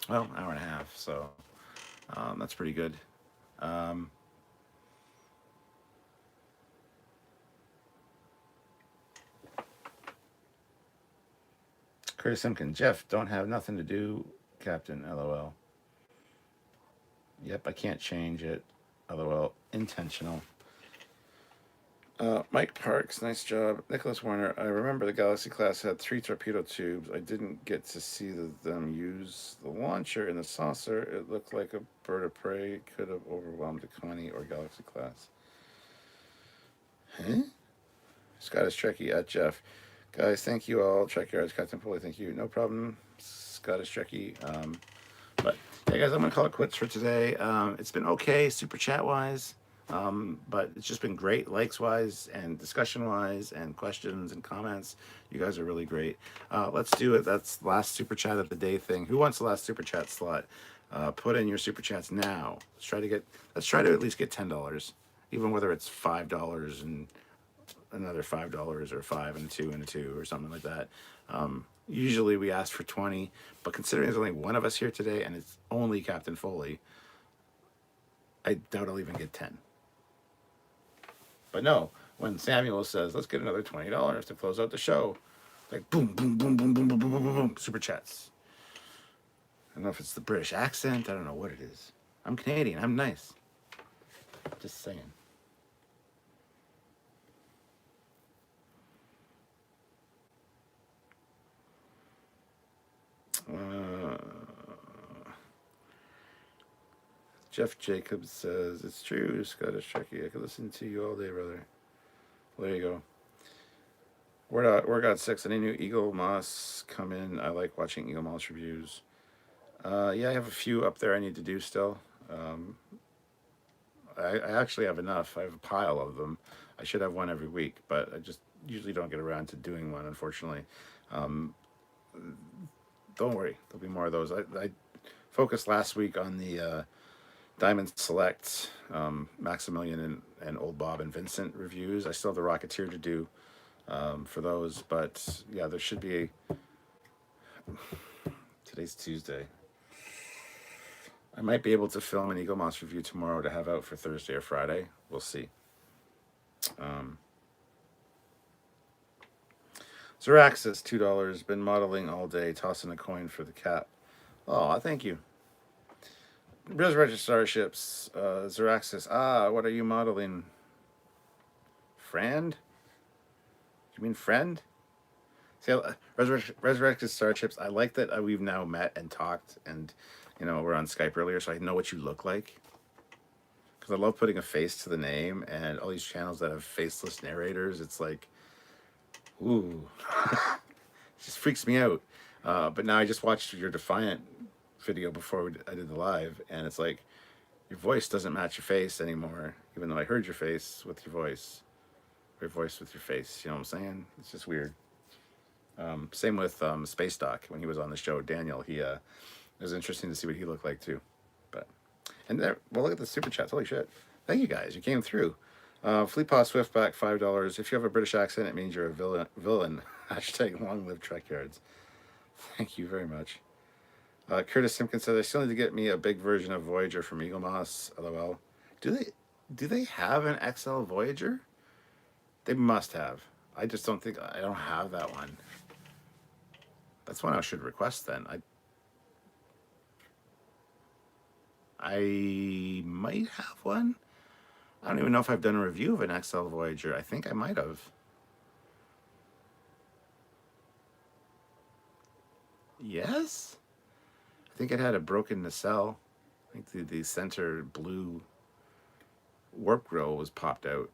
well, an hour and a half, so that's pretty good. Curtis Simpkin, Jeff, don't have nothing to do, Captain, LOL. Yep, I can't change it. LOL, intentional. Mike Parks, nice job. Nicholas Warner, I remember the Galaxy class had 3 torpedo tubes. I didn't get to see them use the launcher in the saucer. It looked like a bird of prey could have overwhelmed the Connie or Galaxy class. Huh? Scottish Trekkie at Jeff. Guys, thank you all. Trekyards, Captain Foley, thank you. No problem, Scottish Trekkie. But yeah, guys, I'm going to call it quits for today. It's been okay, super chat wise. But it's just been great, likes wise and discussion wise and questions and comments. You guys are really great. Let's do it. That's last super chat of the day thing. Who wants the last super chat slot? Put in your super chats now. Let's try to at least get $10, even whether it's $5 and another $5 or 5 and 2 and a 2 or something like that. Usually we ask for 20, but considering there's only one of us here today and it's only Captain Foley, I doubt I'll even get 10. But no, when Samuel says, let's get another $20 to close out the show, like boom, boom, boom, boom, boom, boom, boom, boom, boom, boom, super chats. I don't know if it's the British accent. I don't know what it is. I'm Canadian. I'm nice. Just saying. Jeff Jacobs says, it's true, Scottish Trekkie. I could listen to you all day, brother. Well, there you go. Word got 6. Any new Eagle Moss come in? I like watching Eagle Moss reviews. Yeah, I have a few up there I need to do still. I actually have enough. I have a pile of them. I should have one every week, but I just usually don't get around to doing one, unfortunately. Don't worry, there'll be more of those. I focused last week on the Diamond Select, Maximilian and Old Bob and Vincent reviews. I still have the Rocketeer to do for those, but yeah, there should be today's Tuesday. I might be able to film an Eagle Moss review tomorrow to have out for Thursday or Friday. We'll see. Zeraxis, $2. Been modeling all day, tossing a coin for the cap. Oh, thank you. Resurrected Starships, Zeraxis. What are you modeling? Friend? You mean friend? See, Resurrected Starships, I like that we've now met and talked and, we're on Skype earlier, so I know what you look like. Because I love putting a face to the name, and all these channels that have faceless narrators, it's like, ooh. It just freaks me out. But now I just watched your Defiant video before I did the live, and it's like, your voice doesn't match your face anymore, even though I heard your face with your voice. Your voice with your face, you know what I'm saying? It's just weird. Same with Space Doc. When he was on the show, Daniel, it was interesting to see what he looked like too. And there, well, look at the super chats. Holy shit. Thank you guys. You came through. Fleetpaw Swiftback, $5. If you have a British accent, it means you're a villain. Hashtag long live Trekyards. Thank you very much. Curtis Simpkins says, I still need to get me a big version of Voyager from Eagle Moss. LOL. Do they have an XL Voyager? They must have. I just don't think, I don't have that one. That's one I should request then. I might have one. I don't even know if I've done a review of an XL Voyager. I think I might have. Yes? I think it had a broken nacelle. I think the center blue warp grill was popped out.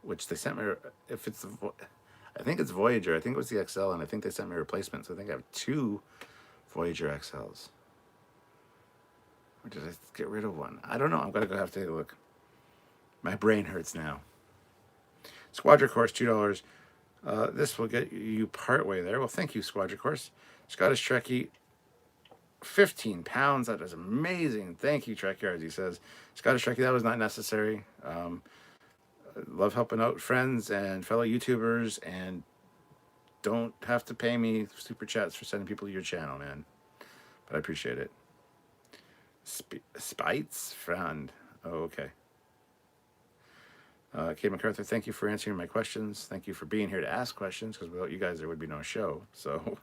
Which they sent me, if it's, I think it's Voyager. I think it was the XL, and I think they sent me a replacement. So I think I have 2 Voyager XLs. Or did I get rid of one? I don't know. I'm going to have to take a look. My brain hurts now. Squadra Course, $2. This will get you partway there. Well, thank you, Squadra Course. Scottish Trekkie, £15. That is amazing. Thank you, Trekyards. He says, Scottish Trekkie, that was not necessary. Love helping out friends and fellow YouTubers, and don't have to pay me super chats for sending people to your channel, man. But I appreciate it. Spites friend. Oh, okay. Kate MacArthur, thank you for answering my questions. Thank you for being here to ask questions, because without you guys, there would be no show. So,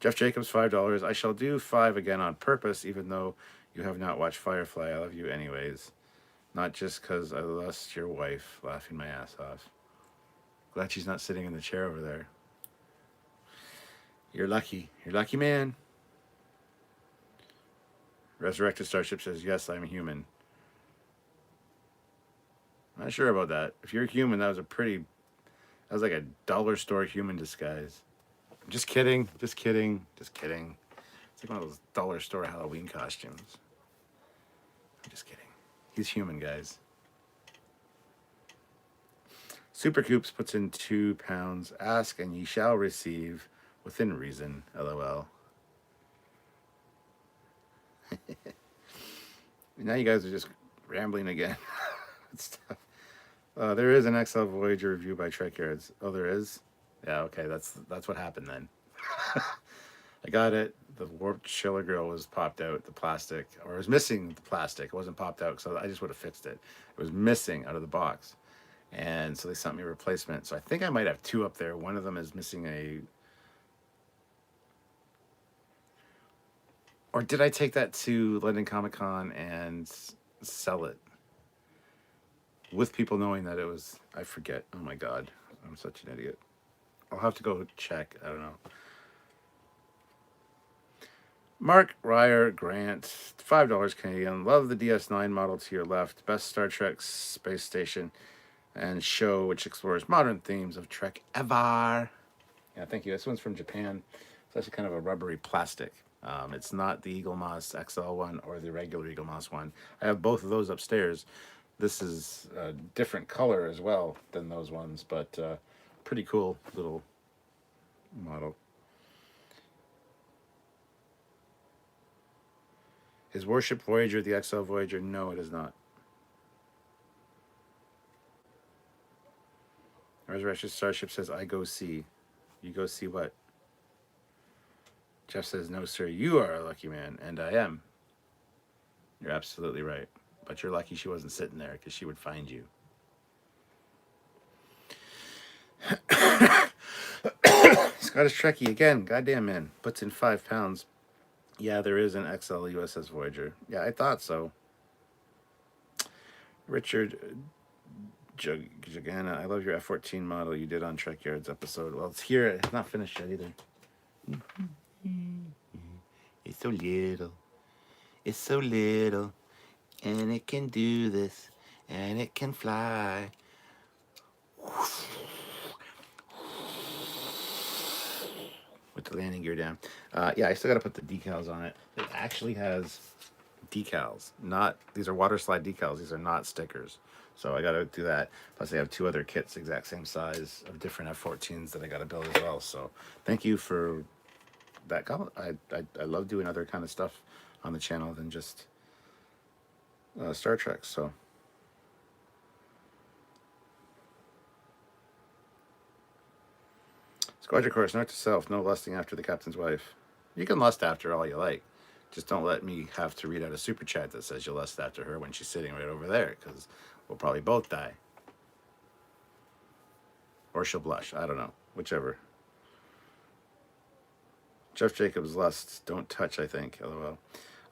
Jeff Jacobs, $5. I shall do 5 again on purpose, even though you have not watched Firefly. I love you anyways. Not just because I lost your wife, laughing my ass off. Glad she's not sitting in the chair over there. You're lucky. You're lucky, man. Resurrected Starship says, yes, I'm human. Not sure about that. If you're human, that was like a dollar store human disguise. Just kidding. Just kidding. Just kidding. It's like one of those dollar store Halloween costumes. I'm just kidding. He's human, guys. Super Coops puts in £2. Ask and ye shall receive within reason. LOL. Now you guys are just rambling again. There is an XL Voyager review by Trekyards. Oh, there is? Yeah, okay, that's what happened then. I got it. The warped chiller grill was popped out, the plastic, or it was missing the plastic. It wasn't popped out, so I just would have fixed it. It was missing out of the box. And so they sent me a replacement. So I think I might have 2 up there. One of them is missing a... Or did I take that to London Comic Con and sell it? With people knowing that it was... I forget. Oh my God. I'm such an idiot. I'll have to go check. I don't know. Mark Ryer Grant, $5 Canadian. Love the DS9 model to your left. Best Star Trek space station and show which explores modern themes of Trek ever. Yeah, thank you. This one's from Japan. It's actually kind of a rubbery plastic. It's not the Eagle Moss XL one or the regular Eagle Moss one. I have both of those upstairs. This is a different color as well than those ones, but pretty cool little model. Is Warship Voyager the XL Voyager? No, it is not. Resurrection Starship says, I go see. You go see what? Jeff says, no, sir, you are a lucky man, and I am. You're absolutely right. But you're lucky she wasn't sitting there, because she would find you. Scottish Trekkie again. Goddamn, man. Puts in £5. Yeah, there is an XL USS Voyager. Yeah, I thought so. Richard Jagana, I love your F-14 model you did on Trekyards episode. Well, it's here. It's not finished yet either. It's so little. It's so little. And it can do this. And it can fly. With the landing gear down. Yeah, I still got to put the decals on it. It actually has decals. These are water slide decals. These are not stickers. So I got to do that. Plus I have 2 other kits, exact same size, of different F-14s that I got to build as well. So thank you for that comment. I love doing other kind of stuff on the channel than just Star Trek. So Squadron Course, note to self, no lusting after the captain's wife. You can lust after all you like. Just don't let me have to read out a super chat that says you lust after her when she's sitting right over there, because we'll probably both die. Or she'll blush. I don't know. Whichever. Jeff Jacobs lust. Don't touch, I think. LOL.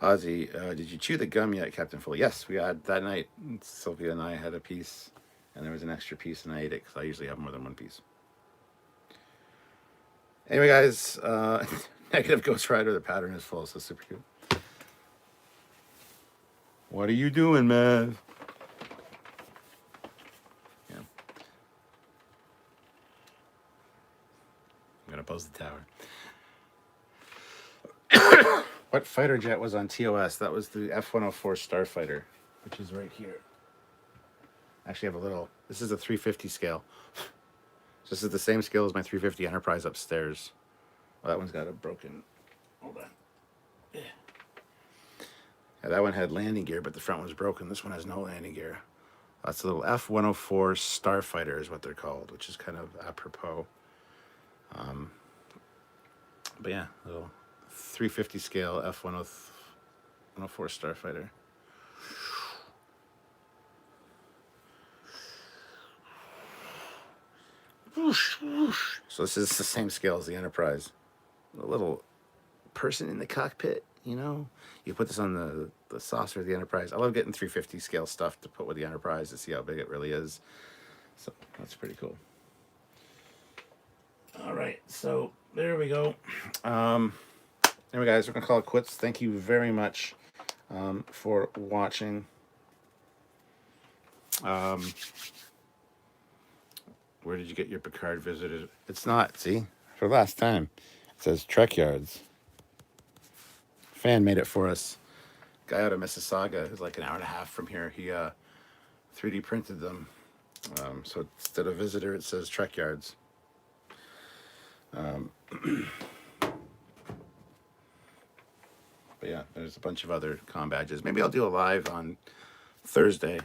Ozzy, did you chew the gum yet, Captain Foley? Yes, we had that night. Sylvia and I had a piece, and there was an extra piece, and I ate it, because I usually have more than one piece. Anyway, guys, negative Ghost Rider, the pattern is full, so super cute. What are you doing, man? Yeah. I'm going to pose the tower. What fighter jet was on TOS? That was the F-104 Starfighter, which is right here. Actually, I have a little... This is a 350 scale. This is the same scale as my 350 Enterprise upstairs. Well, that one's got a broken... Hold on. Yeah, that one had landing gear, but the front was broken. This one has no landing gear. That's a little F-104 Starfighter is what they're called, which is kind of apropos. But yeah, little 350 scale F-104 Starfighter. whoosh, whoosh. So this is the same scale as the Enterprise. A little person in the cockpit, you know. You put this on the saucer of the Enterprise. I love getting 350 scale stuff to put with the Enterprise to see how big it really is. So that's pretty cool. All right, so there we go. Anyway, guys, we're gonna call it quits. Thank you very much for watching. Where did you get your Picard visited? It's not, see, for last time. It says Trekyards. Fan made it for us. Guy out of Mississauga, who's like an hour and a half from here. He 3D printed them. So instead of visitor, it says Trekyards. But yeah, there's a bunch of other comm badges. Maybe I'll do a live on Thursday.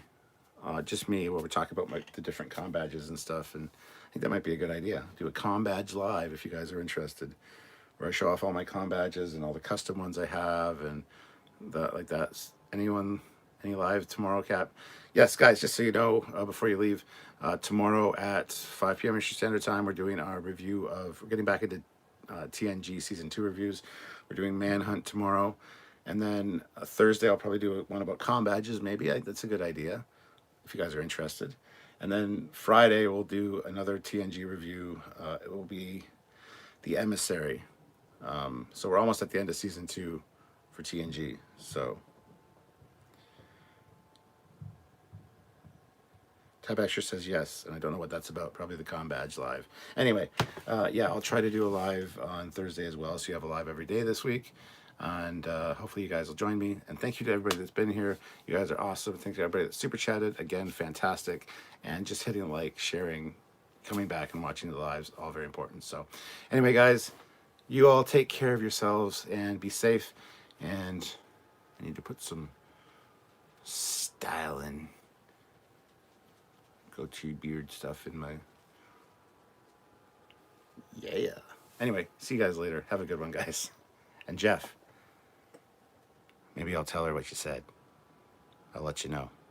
Just me, where we talk about the different comm badges and stuff. And I think that might be a good idea. Do a comm badge live if you guys are interested. Where I show off all my comm badges and all the custom ones I have and like that. Any live tomorrow, Cap? Yes, guys, just so you know, before you leave, tomorrow at 5 p.m. Eastern Standard Time, we're doing our review we're getting back into TNG Season 2 reviews. We're doing Manhunt tomorrow. And then Thursday, I'll probably do one about comm badges, maybe. That's a good idea, if you guys are interested. And then Friday, we'll do another TNG review. It will be The Emissary. So we're almost at the end of Season 2 for TNG. So Tab Extra says yes, and I don't know what that's about. Probably the comm badge live. Anyway, yeah, I'll try to do a live on Thursday as well, so you have a live every day this week. And hopefully you guys will join me. And thank you to everybody that's been here. You guys are awesome. Thank you to everybody that super chatted. Again, fantastic. And just hitting like, sharing, coming back and watching the lives, all very important. So anyway, guys, you all take care of yourselves and be safe. And I need to put some style and goatee beard stuff in my... Yeah. Anyway, see you guys later. Have a good one, guys. And Jeff, maybe I'll tell her what you said. I'll let you know.